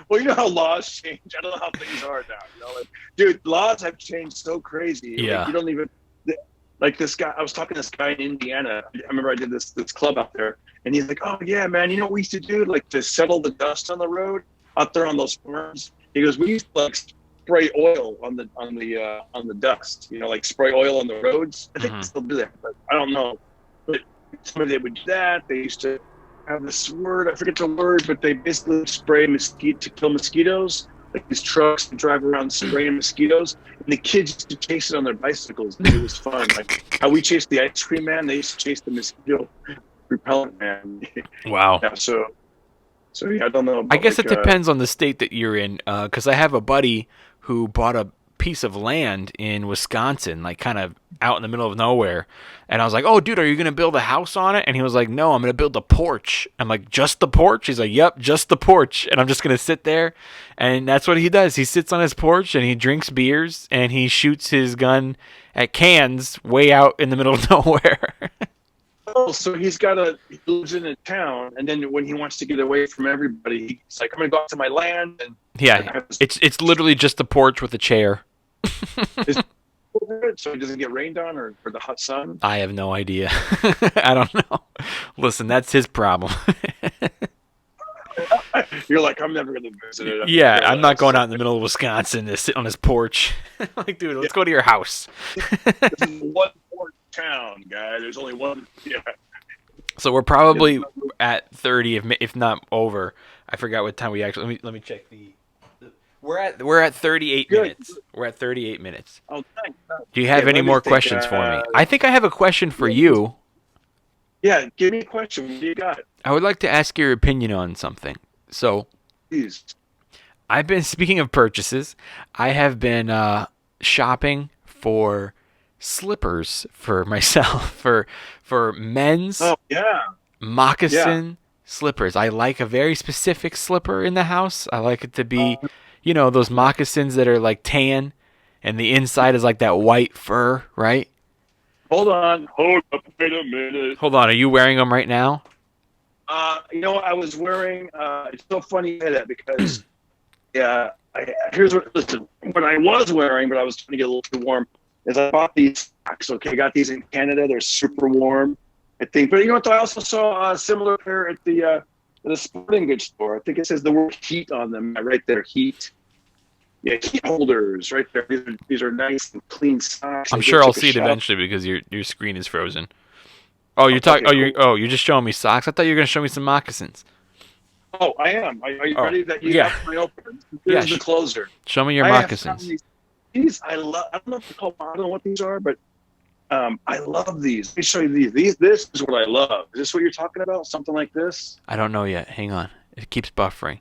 Well, you know how laws change. I don't know how things are now. You know, like, dude, laws have changed so crazy. Yeah. Like, you don't even, like this guy, I was talking to this guy in Indiana. I remember I did this club out there, and he's like, oh, yeah, man, you know what we used to do? Like to settle the dust on the road out there on those farms. He goes, we used to like spray oil on the dust, you know, like spray oil on the roads. I think they still do that, but I don't know. But somebody they would do that. They used to have this word, I forget the word, but they basically spray to kill mosquitoes. Like these trucks that drive around spraying mosquitoes, and the kids used to chase it on their bicycles. And it was fun. Like how we chased the ice cream man, they used to chase the mosquito repellent man. Wow. Yeah, so yeah, I don't know. I guess it depends on the state that you're in, because I have a buddy who bought a piece of land in Wisconsin, like kind of out in the middle of nowhere. And I was like, oh, dude, are you going to build a house on it? And he was like, no, I'm going to build a porch. I'm like, just the porch? He's like, yep, just the porch. And I'm just going to sit there. And that's what he does. He sits on his porch and he drinks beers and he shoots his gun at cans way out in the middle of nowhere. Oh, so he lives in a town, and then when he wants to get away from everybody, he's like, I'm going to go out to my land. And yeah, it's literally just the porch with a chair. So he doesn't get rained on or the hot sun? I have no idea. I don't know. Listen, that's his problem. You're like, I'm never going to visit it. Yeah, I'm not going out in the middle of Wisconsin to sit on his porch. Like, dude, let's go to your house. This is one port town, guy. There's only one. Yeah. So we're probably at 30, if not over. I forgot what time we actually. Let me check the. We're at 38 minutes. We're at 38 minutes. Oh, thanks. Do you have any more questions for me? I think I have a question for you. Yeah, give me a question. What do you got? I would like to ask your opinion on something. So, Please. speaking of purchases, I have been shopping for slippers for myself, for men's Oh yeah. moccasin slippers. I like a very specific slipper in the house. I like it to be, those moccasins that are like tan and the inside is like that white fur, right? Hold on. Hold up. Wait a minute. Hold on, are you wearing them right now? I was wearing. It's so funny you say that because, yeah. Here's what. Listen, what I was wearing, but I was trying to get a little too warm. Is I bought these socks. Okay, I got these in Canada. They're super warm, I think. But you know what? I also saw a similar pair at the sporting goods store. I think it says the word heat on them right there. Heat. Yeah, heat holders right there. These are nice and clean socks. I'm sure I'll see it eventually because your screen is frozen. Oh, you're talking. You're just showing me socks. I thought you were gonna show me some moccasins. Oh, I am. Are you ready? That you have my open? Here's the closer. Show me your moccasins. These I love. I don't know if they're called. I don't know what these are, but I love these. Let me show you these. This is what I love. Is this what you're talking about? Something like this? I don't know yet. Hang on. It keeps buffering.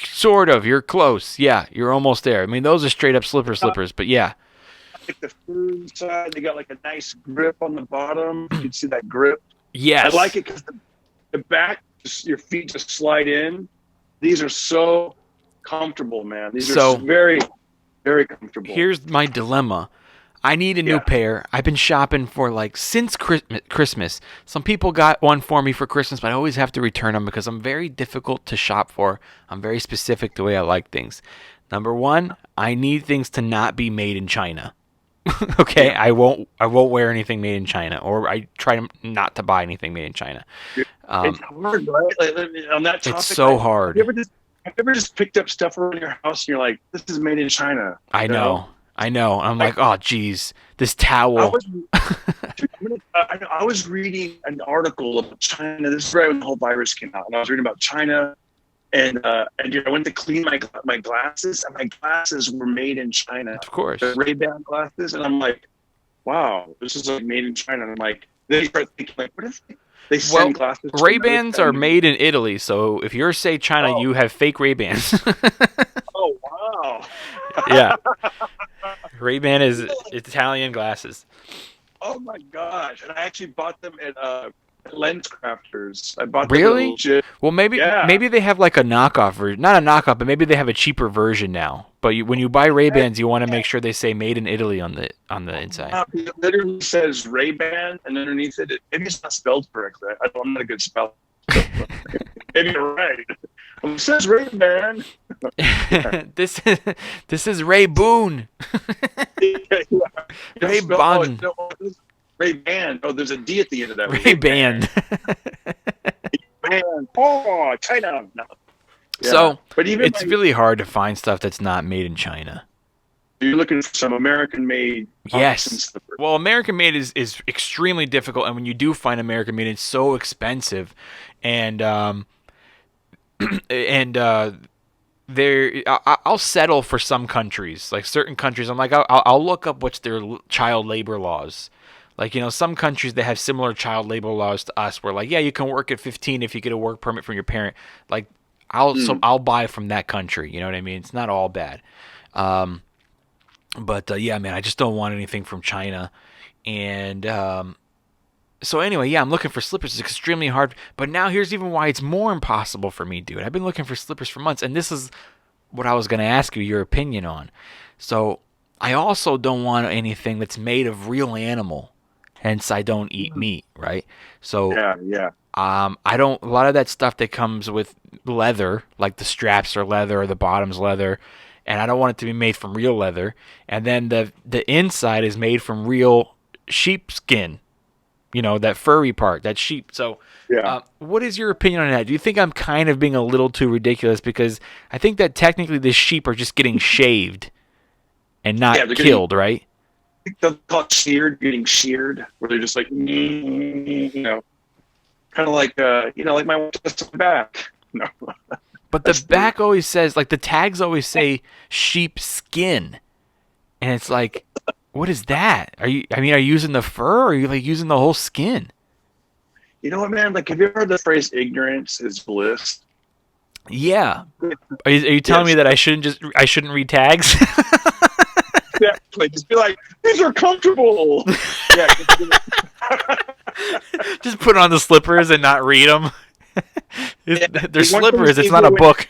Sort of. You're close. Yeah, you're almost there. I mean, those are straight up slippers, but yeah. Like the fur inside, they got like a nice grip on the bottom. You can see that grip. Yes. I like it because the back, your feet just slide in. These are so comfortable, man. These are very, very comfortable. Here's my dilemma. I need a new pair. I've been shopping for since Christmas. Some people got one for me for Christmas, but I always have to return them because I'm very difficult to shop for. I'm very specific the way I like things. Number one, I need things to not be made in China. Okay, I won't wear anything made in China, or I try not to buy anything made in China. It's hard, right? On that topic, it's so hard. Have you ever just picked up stuff around your house and you're like, "This is made in China"? I know. I'm like, oh, geez, this towel. I was reading an article about China. This is right when the whole virus came out, and I was reading about China. And I went to clean my glasses, and my glasses were made in China. Of course, the Ray-Ban glasses, and I'm like, "Wow, this is made in China." And I'm like, then you start thinking, like, what if they send glasses? Ray-Bans are made in Italy, so if you're say China, you have fake Ray-Bans. Oh wow! Yeah, Ray-Ban is Italian glasses. Oh my gosh! And I actually bought them at Lens Crafters. I bought them really? Legit. Well, maybe they have like a knockoff version, not a knockoff, but maybe they have a cheaper version now. But when you buy Ray-Bans, you want to make sure they say "Made in Italy" on the inside. It literally says Ray-Ban, and underneath it, maybe it's not spelled correctly. I'm not a good speller. Maybe you're right. It says Ray-Ban. This is Ray Boone. Ray Bun. Ray-Ban. Oh, there's a D at the end of that. Ray-Ban. Ray-Ban. Oh, China. No. Yeah. So, but even it's really hard to find stuff that's not made in China. You're looking for some American-made. Yes. Well, American-made is extremely difficult, and when you do find American-made, it's so expensive, and I'll settle for some countries, like certain countries. I'm like, I'll look up what's their child labor laws. Like, some countries that have similar child labor laws to us, where like, yeah, you can work at 15 if you get a work permit from your parent. Like, I'll buy from that country. You know what I mean? It's not all bad. But yeah, man, I just don't want anything from China. And so anyway, yeah, I'm looking for slippers. It's extremely hard. But now here's even why it's more impossible for me, dude. I've been looking for slippers for months, and this is what I was going to ask you your opinion on. So I also don't want anything that's made of real animal. Hence, I don't eat meat, right? So yeah. I don't. A lot of that stuff that comes with leather, like the straps are leather or the bottom's leather, and I don't want it to be made from real leather. And then the inside is made from real sheepskin. That furry part, that sheep. So, what is your opinion on that? Do you think I'm kind of being a little too ridiculous? Because I think that technically the sheep are just getting shaved and not killed, right? I think they'll call it getting sheared, where they're just like, kind of like, like my wife does to my back. No. But the back always says, like the tags always say sheep skin, and it's like, what is that? Are you using the fur, or are you like using the whole skin? You know what, man? Like, have you ever heard the phrase "ignorance is bliss"? Yeah. Are you telling me that I shouldn't read tags? Exactly. Just be like, these are comfortable. Yeah. Just put on the slippers and not read them. Yeah. They're slippers. It's not a book.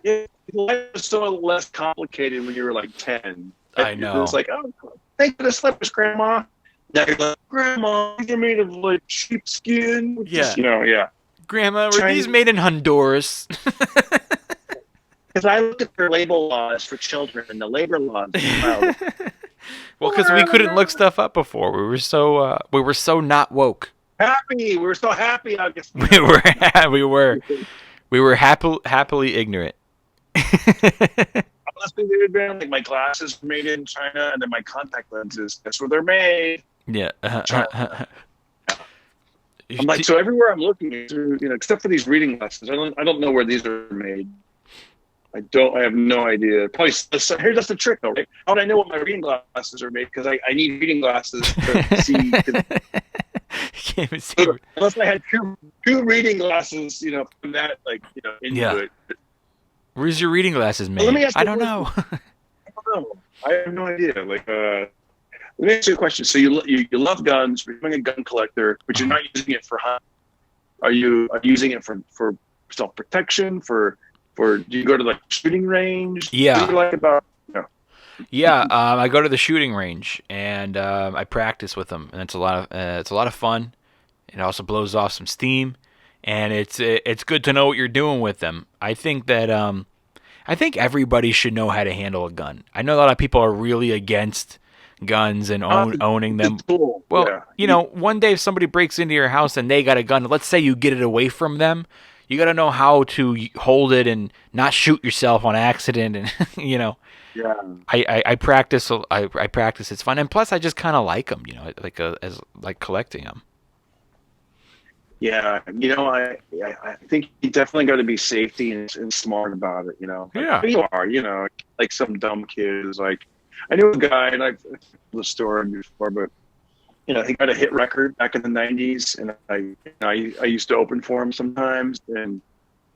Yeah, life was so less complicated when you were like 10. I It know. was like, oh, thank you for the slippers, Grandma. Now you're like, Grandma, these are made of like sheepskin. Which Yeah. is, yeah. Grandma, were Chinese- these made in Honduras? Because I looked at their label laws for children and the labor laws. Wow. Well, because we couldn't look stuff up before. We were so not woke. Happy. We were so happy, August. We were happily ignorant. Honestly, like my glasses were made in China, and then my contact lenses, that's where they're made. Yeah. I'm like, so everywhere I'm looking, except for these reading glasses, I don't know where these are made. I have no idea. Probably that's the trick, though, right? How would I know what my reading glasses are made? Because I need reading glasses to see. Can't even see. Unless I had two reading glasses, from that, into it. Where's your reading glasses made? Well, let me ask you I don't know. I don't know. I have no idea. Let me ask you a question. So you love guns, you're becoming a gun collector, but you're not using it for hunting. Are you using it for self-protection? Do you go to like shooting range? Yeah. What do you like about? Yeah, I go to the shooting range and I practice with them, and it's a lot of fun. It also blows off some steam, and it's good to know what you're doing with them. I think that I think everybody should know how to handle a gun. I know a lot of people are really against guns and owning them. Cool. Well, yeah. One day if somebody breaks into your house and they got a gun, let's say you get it away from them, you got to know how to hold it and not shoot yourself on accident, and Yeah. I practice. I practice. It's fun, and plus I just kind of like them. As collecting them. Yeah, I think you definitely got to be safety and smart about it. Yeah. You are. Like some dumb kid is like, I knew a guy, and I've told the story before, but he got a hit record back in the '90s, and I used to open for him sometimes, and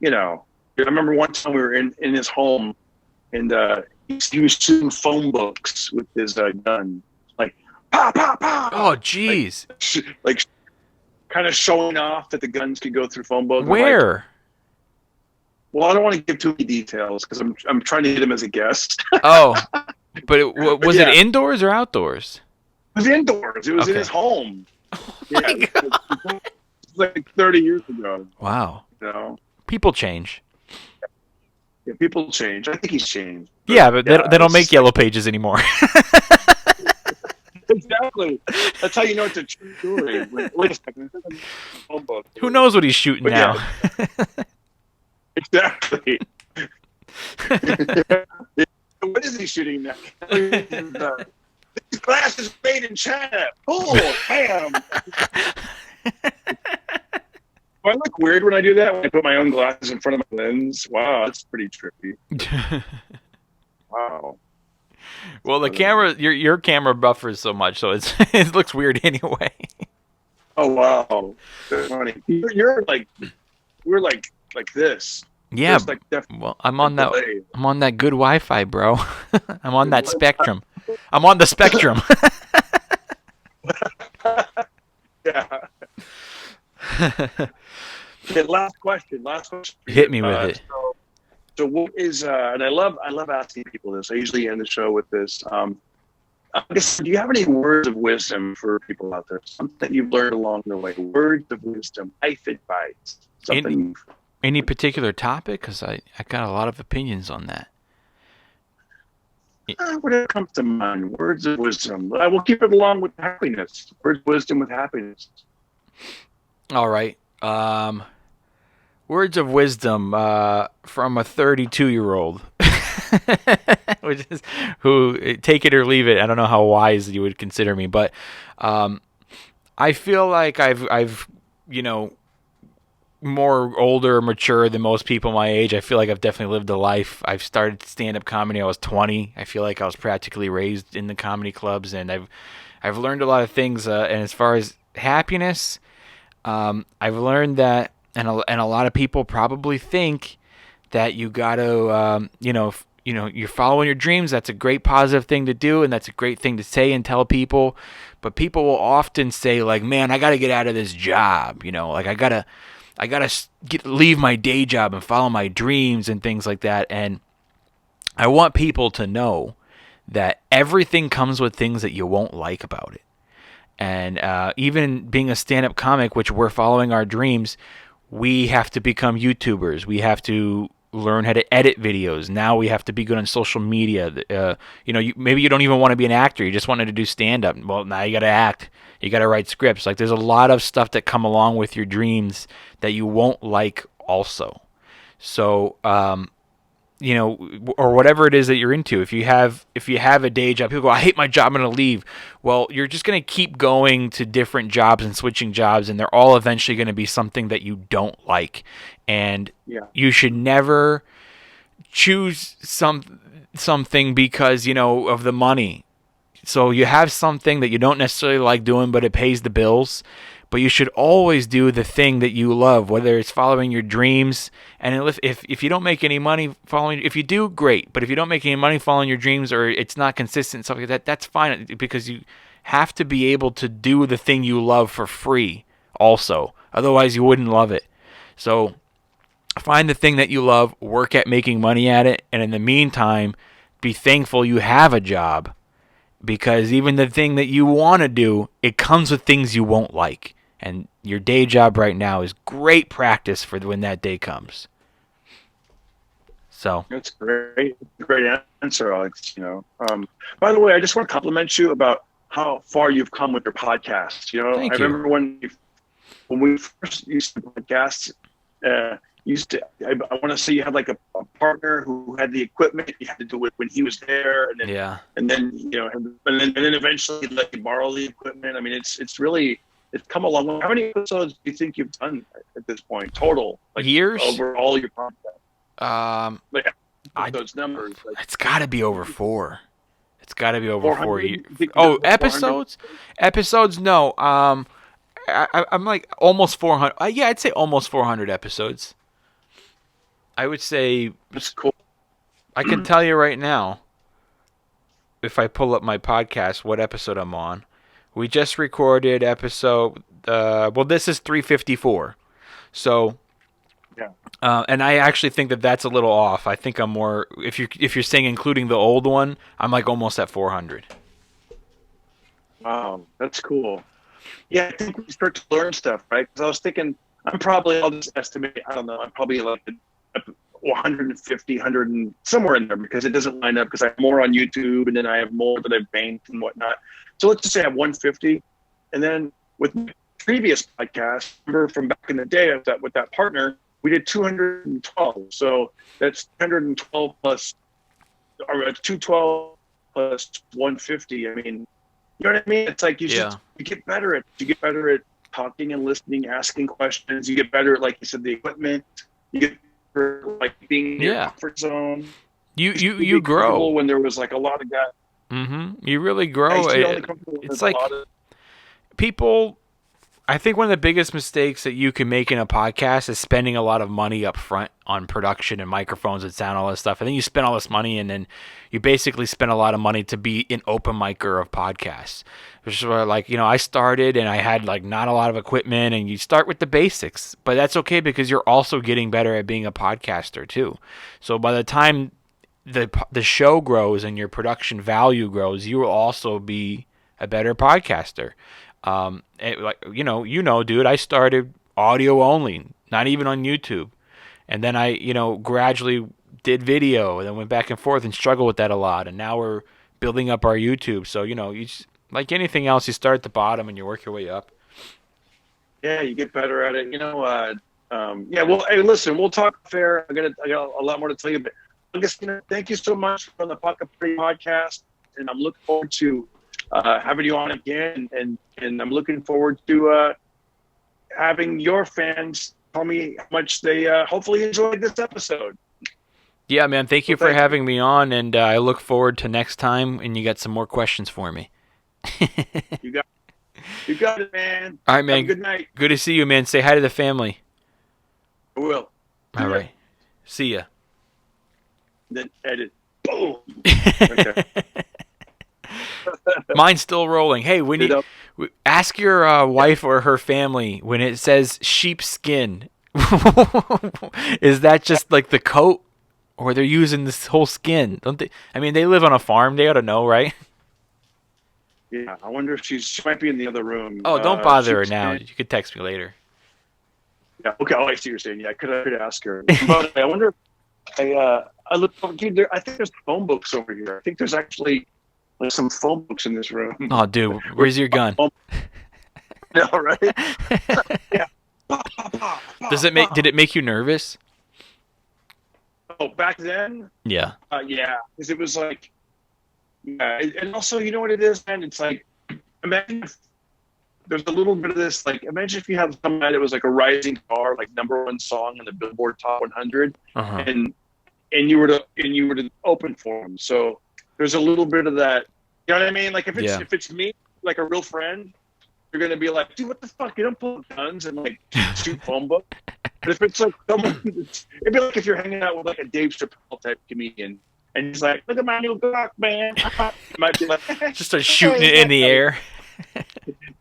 I remember one time we were in his home, and he was shooting phone books with his gun, like pow pow pow. Oh, jeez. Like kind of showing off that the guns could go through phone books. Where? Well, I don't want to give too many details because I'm trying to get him as a guest. Oh, but was it indoors or outdoors? It was indoors. It was in his home. It was like 30 years ago. Wow. People change. Yeah, people change. I think he's changed. Yeah, but they don't make yellow pages anymore. Exactly. That's how you know it's a true story. Wait a second. Who knows what he's shooting now? Exactly. What is he shooting now? This glass is made in China. Oh, bam. Do I look weird when I do that? When I put my own glasses in front of my lens? Wow, that's pretty trippy. Wow. Well, the camera, your camera buffers so much, so it looks weird anyway. Oh wow, that's funny. You're like, we're like this. Yeah. Like well, I'm on that good Wi-Fi, bro. I'm on that spectrum. I'm on the spectrum. Yeah. Okay, last question. Hit me with it. So what is and I love asking people this. I usually end the show with this. Do you have any words of wisdom for people out there? Something that you've learned along the way? Words of wisdom, life advice, something. Any particular topic? Because I got a lot of opinions on that. Whatever comes to mind. Words of wisdom. I will keep it along with happiness. Words of wisdom with happiness. All right. Words of wisdom from a 32-year-old, which is who, take it or leave it. I don't know how wise you would consider me, but I feel like I've more older, mature than most people my age. I feel like I've definitely lived a life. I've started stand-up comedy. I was 20. I feel like I was practically raised in the comedy clubs, and I've learned a lot of things. And as far as happiness, I've learned that, and a lot of people probably think that you got to, you're following your dreams. That's a great positive thing to do, and that's a great thing to say and tell people. But people will often say, like, man, I got to get out of this job. Like I gotta leave my day job and follow my dreams and things like that. And I want people to know that everything comes with things that you won't like about it. And even being a stand-up comic, which we're following our dreams, we have to become YouTubers. We have to learn how to edit videos. Now we have to be good on social media. Maybe you don't even want to be an actor. You just wanted to do stand-up. Well, now you got to act. You got to write scripts. Like, there's a lot of stuff that come along with your dreams that you won't like also. So, or whatever it is that you're into. If you have a day job, people go, I hate my job, I'm going to leave. Well, you're just going to keep going to different jobs and switching jobs, and they're all eventually going to be something that you don't like. And you should never choose something because, of the money. So you have something that you don't necessarily like doing, but it pays the bills. But you should always do the thing that you love, whether it's following your dreams. And if you don't make any money if you do, great. But if you don't make any money following your dreams, or it's not consistent, stuff like that, that's fine, because you have to be able to do the thing you love for free also. Otherwise, you wouldn't love it. So find the thing that you love, work at making money at it, and in the meantime, be thankful you have a job, because even the thing that you want to do, it comes with things you won't like. And your day job right now is great practice for when that day comes. So that's great answer, Alex. By the way, I just want to compliment you about how far you've come with your podcast. Thank you. Remember when we first used to podcast. I want to say you had like a partner who had the equipment. You had to do it when he was there, and then and then eventually let you borrow the equipment. I mean, it's really. It's come a long way. How many episodes do you think you've done at this point, total? Like, years? Over all your podcasts? Those numbers. It's got to be over 4. It's got to be over 4 years. Oh, episodes? Episodes? No. I'm like almost 400. Yeah, I'd say almost 400 episodes. I would say. That's cool. I can tell you right now, if I pull up my podcast, what episode I'm on. We just recorded episode, this is 354. So, and I actually think that that's a little off. I think I'm more, if you're saying including the old one, I'm like almost at 400. Wow, that's cool. Yeah, I think we start to learn stuff, right? Because I was thinking, I'll just estimate, I don't know, I'm probably like 150, 100 and somewhere in there, because it doesn't line up, because I have more on YouTube, and then I have more that I've banked and whatnot. So let's just say I have 150. And then with my previous podcast, remember from back in the day with that partner, we did 212. So that's 212 plus, or 212 plus 150. I mean, you know what I mean? It's like you get better at talking and listening, asking questions. You get better at, like you said, the equipment. You get better at, like, being in your comfort zone. You grow. When there was like a lot of guys. Mm-hmm. You really grow. It's like people. I think one of the biggest mistakes that you can make in a podcast is spending a lot of money up front on production and microphones and sound, all that stuff. I think you spend all this money, and then you basically spend a lot of money to be an open micer of podcasts. Which is where, like, I started and I had like not a lot of equipment, and you start with the basics, but that's okay because you're also getting better at being a podcaster too. So by the time the show grows and your production value grows, you will also be a better podcaster. Dude, I started audio only, not even on YouTube, and then I gradually did video, and then went back and forth and struggled with that a lot, and now we're building up our YouTube. So you just, like anything else, you start at the bottom and you work your way up. Yeah, you get better at it. Well, hey, listen, we'll talk fair. I got a lot more to tell you, but thank you so much for the Pocket Party podcast, and I'm looking forward to having you on again, and I'm looking forward to having your fans tell me how much they hopefully enjoyed this episode. Yeah, man, thank you for having me on, and I look forward to next time, and you got some more questions for me. You got it, man. All right, man. Have a good night. Good to see you, man. Say hi to the family. I will. All right. See ya. Then edit. boom. Okay. Mine's still rolling. Hey, when you ask your wife or her family when it says sheepskin, is that just like the coat, or they're using this whole skin? Don't they? I mean, they live on a farm. They ought to know, right? Yeah, I wonder if she might be in the other room. Oh, don't bother her now. You could text me later. Yeah. Okay. Oh, I see what you're saying. Yeah, I could ask her. But I wonder. I look. Dude, I think there's phone books over here. I think there's actually like some phone books in this room. Oh, dude, where's your gun? No, right? Yeah. Did it make you nervous? Oh, back then? Yeah. Yeah, because it was like, yeah, and also, you know what it is, man? It's like, imagine if there's a little bit of this, like, imagine if you had some night it was like a rising star, like #1 song in the Billboard Top 100, and you were to open for them. So there's a little bit of that. You know what I mean? Like if it's me, like a real friend, you're gonna be like, dude, what the fuck? You don't pull guns and like shoot phone book. But if it's like someone, it'd be like if you're hanging out with like a Dave Chappelle type comedian, and he's like, look at my new Glock, man. You might be like, just start shooting it in the air.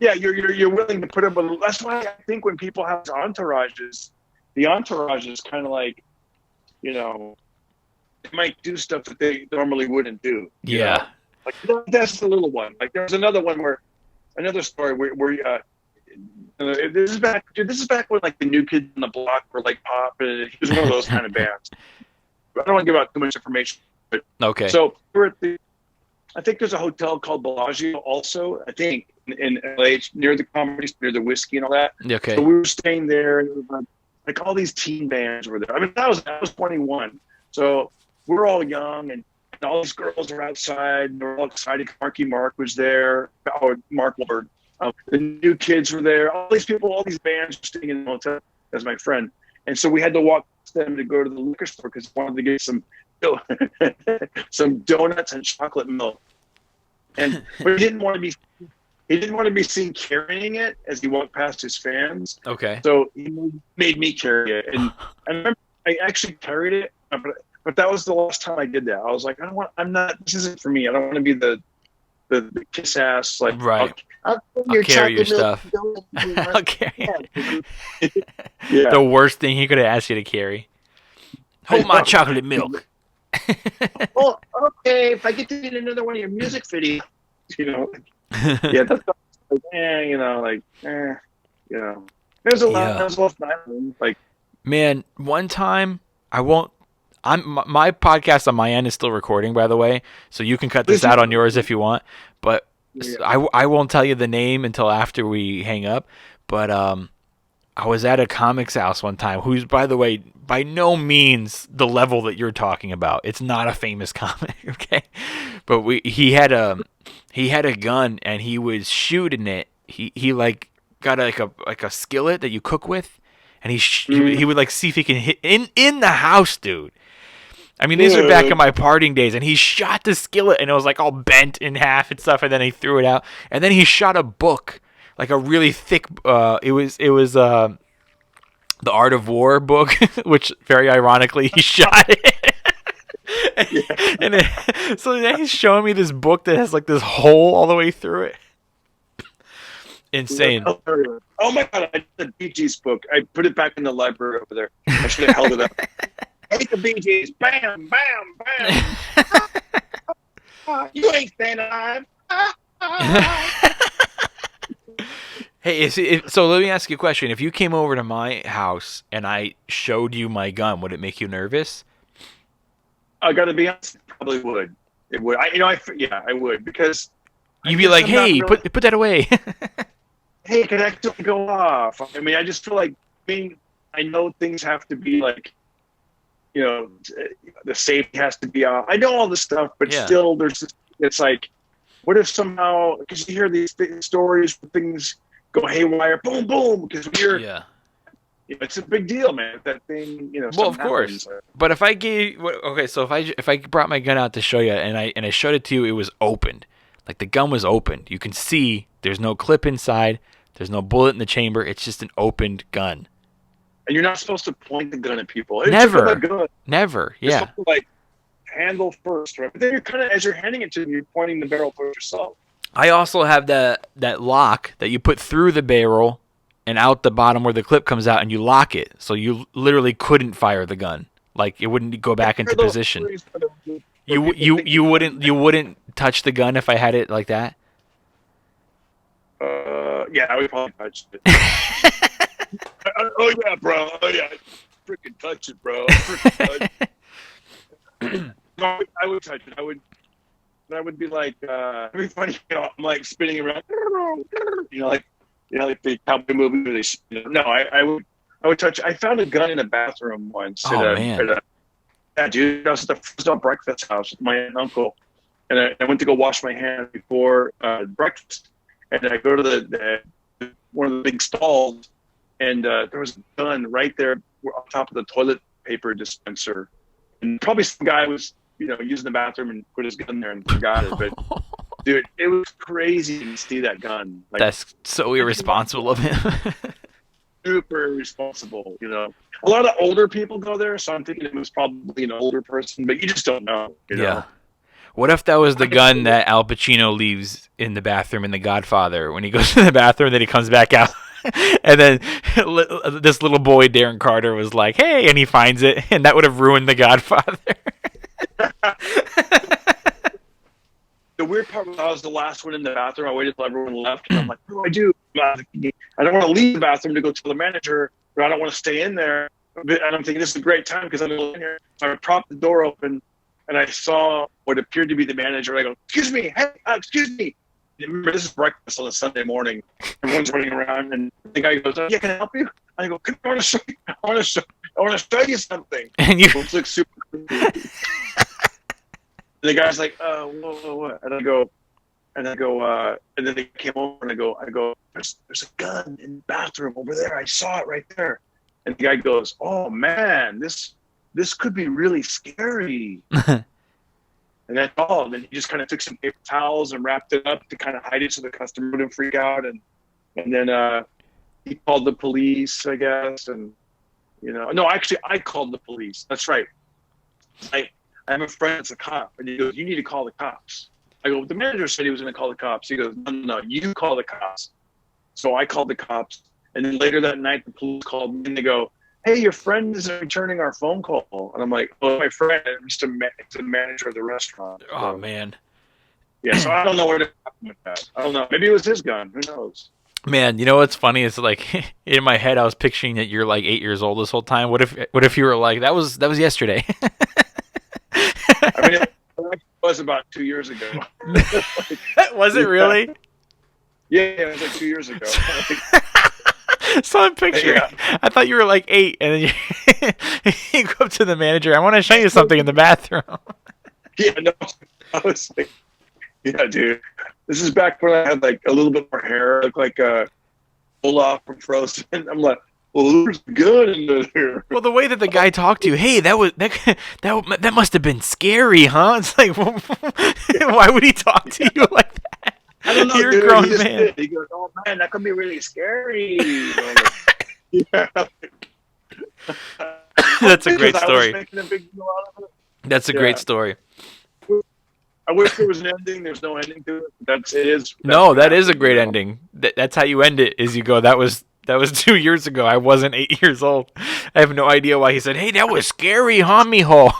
Yeah, you're willing to put up. That's why I think when people have entourages, the entourage is kind of like, you know, they might do stuff that they normally wouldn't do. Yeah. Know? Like that's the little one. Like there's another story where this is back when like the New Kids on the Block were like pop, and he was one of those kind of bands. I don't want to give out too much information, but okay. So we're at I think there's a hotel called Bellagio also, I think, in LA, near the comedy, near the whiskey and all that. Okay. So we were staying there, and it was like all these teen bands were there. I mean, I was 21, so we're all young, and all these girls are outside, and they're all excited. Marky Mark was there. Oh, Mark Wahlberg. The New Kids were there. All these people, all these bands were staying in the hotel as my friend. And so we had to walk them to go to the liquor store because we wanted to get some donuts and chocolate milk. And but he didn't want to be seen carrying it as he walked past his fans. Okay. So he made me carry it, and I remember I actually carried it, but that was the last time I did that. I was like, this isn't for me. I don't want to be the kiss ass, like, right. I'll carry your stuff. I'll carry it. Yeah. The worst thing he could have asked you to carry. Hold my chocolate milk. Oh, okay. If I get to get another one of your music videos, you know. Yeah, that's like, you know. There's a lot. There's a lot of like. Man, one time my podcast on my end is still recording, by the way, so you can cut this out on yours if you want. But I won't tell you the name until after we hang up. But I was at a comic's house one time, who's, by the way, by no means the level that you're talking about. It's not a famous comic, okay? But he had a gun and he was shooting it. He like got like a skillet that you cook with, and he would like see if he can hit in the house, dude. I mean, these are back in my partying days, and he shot the skillet, and it was like all bent in half and stuff, and then he threw it out, and then he shot a book, like a really thick. It was the Art of War book, which very ironically he shot it. So then he's showing me this book that has like this hole all the way through it. Insane. Oh my god! I did the Bee Gees book. I put it back in the library over there. I should have held it up. Hate the Bee Gees. Bam, bam, bam. You ain't staying alive. Hey, so let me ask you a question. If you came over to my house and I showed you my gun, would it make you nervous? I got to be honest, it probably would. It would. I would, because you'd be like, "Hey, really... put that away." Hey, can I still go off? I mean, I just feel like I know things have to be like, you know, the safety has to be off. I know all this stuff, but still, it's like, what if somehow, because you hear these stories where things go haywire, boom, boom, because it's a big deal, man. That thing, you know. Well, of course. But if I if I brought my gun out to show you, and I showed it to you, it was opened. Like the gun was opened. You can see there's no clip inside. There's no bullet in the chamber. It's just an opened gun. And you're not supposed to point the gun at people. Never. Never. Yeah. Like, handle first, right? But then you're kind of, as you're handing it to them, you're pointing the barrel towards yourself. I also have that lock that you put through the barrel and out the bottom where the clip comes out, and you lock it, so you literally couldn't fire the gun. Like it wouldn't go back into position. You wouldn't touch the gun if I had it like that. Yeah, I would probably touch it. Oh yeah, bro. Oh yeah, freaking touch it, bro. Touch it. No, I would touch it. I would be like, it'd be funny. I'm like spinning around. Like the cowboy movie where they. No, I would touch. I found a gun in a bathroom once. Oh man. Yeah, dude. I was at the first on breakfast house with my aunt and uncle, and I went to go wash my hands before breakfast, and I go to the one of the big stalls, and there was a gun right there on top of the toilet paper dispenser, and probably some guy was using the bathroom and put his gun there and forgot it. But dude, it was crazy to see that gun. Like, that's so irresponsible of him. Super irresponsible. A lot of older people go there, so I'm thinking it was probably an older person, but you just don't know. Yeah. What if that was the gun that Al Pacino leaves in the bathroom in The Godfather when he goes to the bathroom, then he comes back out, and then this little boy Darren Carter was like, "Hey," and he finds it, and that would have ruined The Godfather. The weird part was I was the last one in the bathroom. I waited till everyone left, and I'm like, "What do I do? I don't want to leave the bathroom to go tell the manager, but I don't want to stay in there." And I'm thinking this is a great time because I'm in here. So I propped the door open, and I saw what appeared to be the manager. I go, "Excuse me, hey, excuse me." Remember, this is breakfast on a Sunday morning. Everyone's running around, and the guy goes, "Yeah, can I help you?" I go, "I want to show you. I want to show you something." And you look super. And the guy's like, whoa, what? And I go, and then they came over, and I go, there's a gun in the bathroom over there. I saw it right there. And the guy goes, "Oh man, this could be really scary." And that's all. And then he just kind of took some paper towels and wrapped it up to kind of hide it so the customer wouldn't freak out. And then he called the police, I guess. And no, actually, I called the police. That's right. I have a friend that's a cop, and he goes, "You need to call the cops." I go, "The manager said he was going to call the cops." He goes, No, you call the cops." So I called the cops, and then later that night, the police called me, and they go, "Hey, your friend isn't returning our phone call." And I'm like, "Oh, my friend, it's the manager of the restaurant." Oh, man. Yeah, so I don't know where to happen with that. I don't know. Maybe it was his gun. Who knows? Man, you know what's funny? It's like in my head, I was picturing that you're like 8 years old this whole time. What if you were like, that was yesterday? I mean, it was about 2 years ago. Was it really? Yeah, it was like 2 years ago. So I'm picturing. Yeah. I thought you were like 8, and then you go up to the manager. "I want to show you something in the bathroom." Yeah, no, I was like, yeah, dude. This is back when I had like a little bit more hair, looked like Olaf from Frozen. I'm like, "Well, there's good in there." Well, the way that the guy talked to you, "Hey, that must have been scary, huh?" It's like, why would he talk to you like that? I don't know. You're dude, a grown man. He goes, "Oh man, that could be really scary." Yeah. That's a great story. I was making a big deal out of it. That's a great story. I wish there was an ending. There's no ending to it. That is a great ending. That's how you end it. Is you go, that was 2 years ago. I wasn't 8 years old. I have no idea why he said, "Hey, that was scary, huh, mijo?"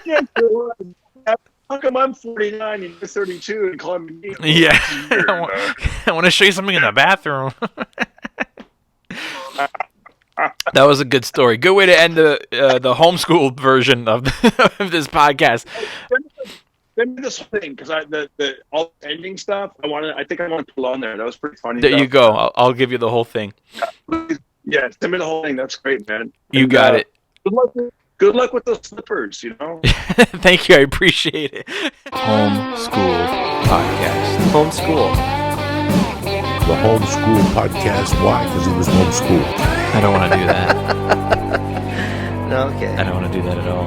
Yeah, how come I'm 49 and you're 32 and call me? Yeah, I want to show you something in the bathroom. That was a good story. Good way to end the homeschool version of this podcast. Send me this thing because the all ending stuff. I think I want to pull on there. That was pretty funny. There you go. I'll give you the whole thing. Yeah, send me the whole thing. That's great, man. You got it. Good luck with those slippers. Thank you. I appreciate it. Homeschool podcast. Homeschool. The homeschool podcast. Why? Because he was homeschooled. I don't want to do that. No, okay. I don't want to do that at all.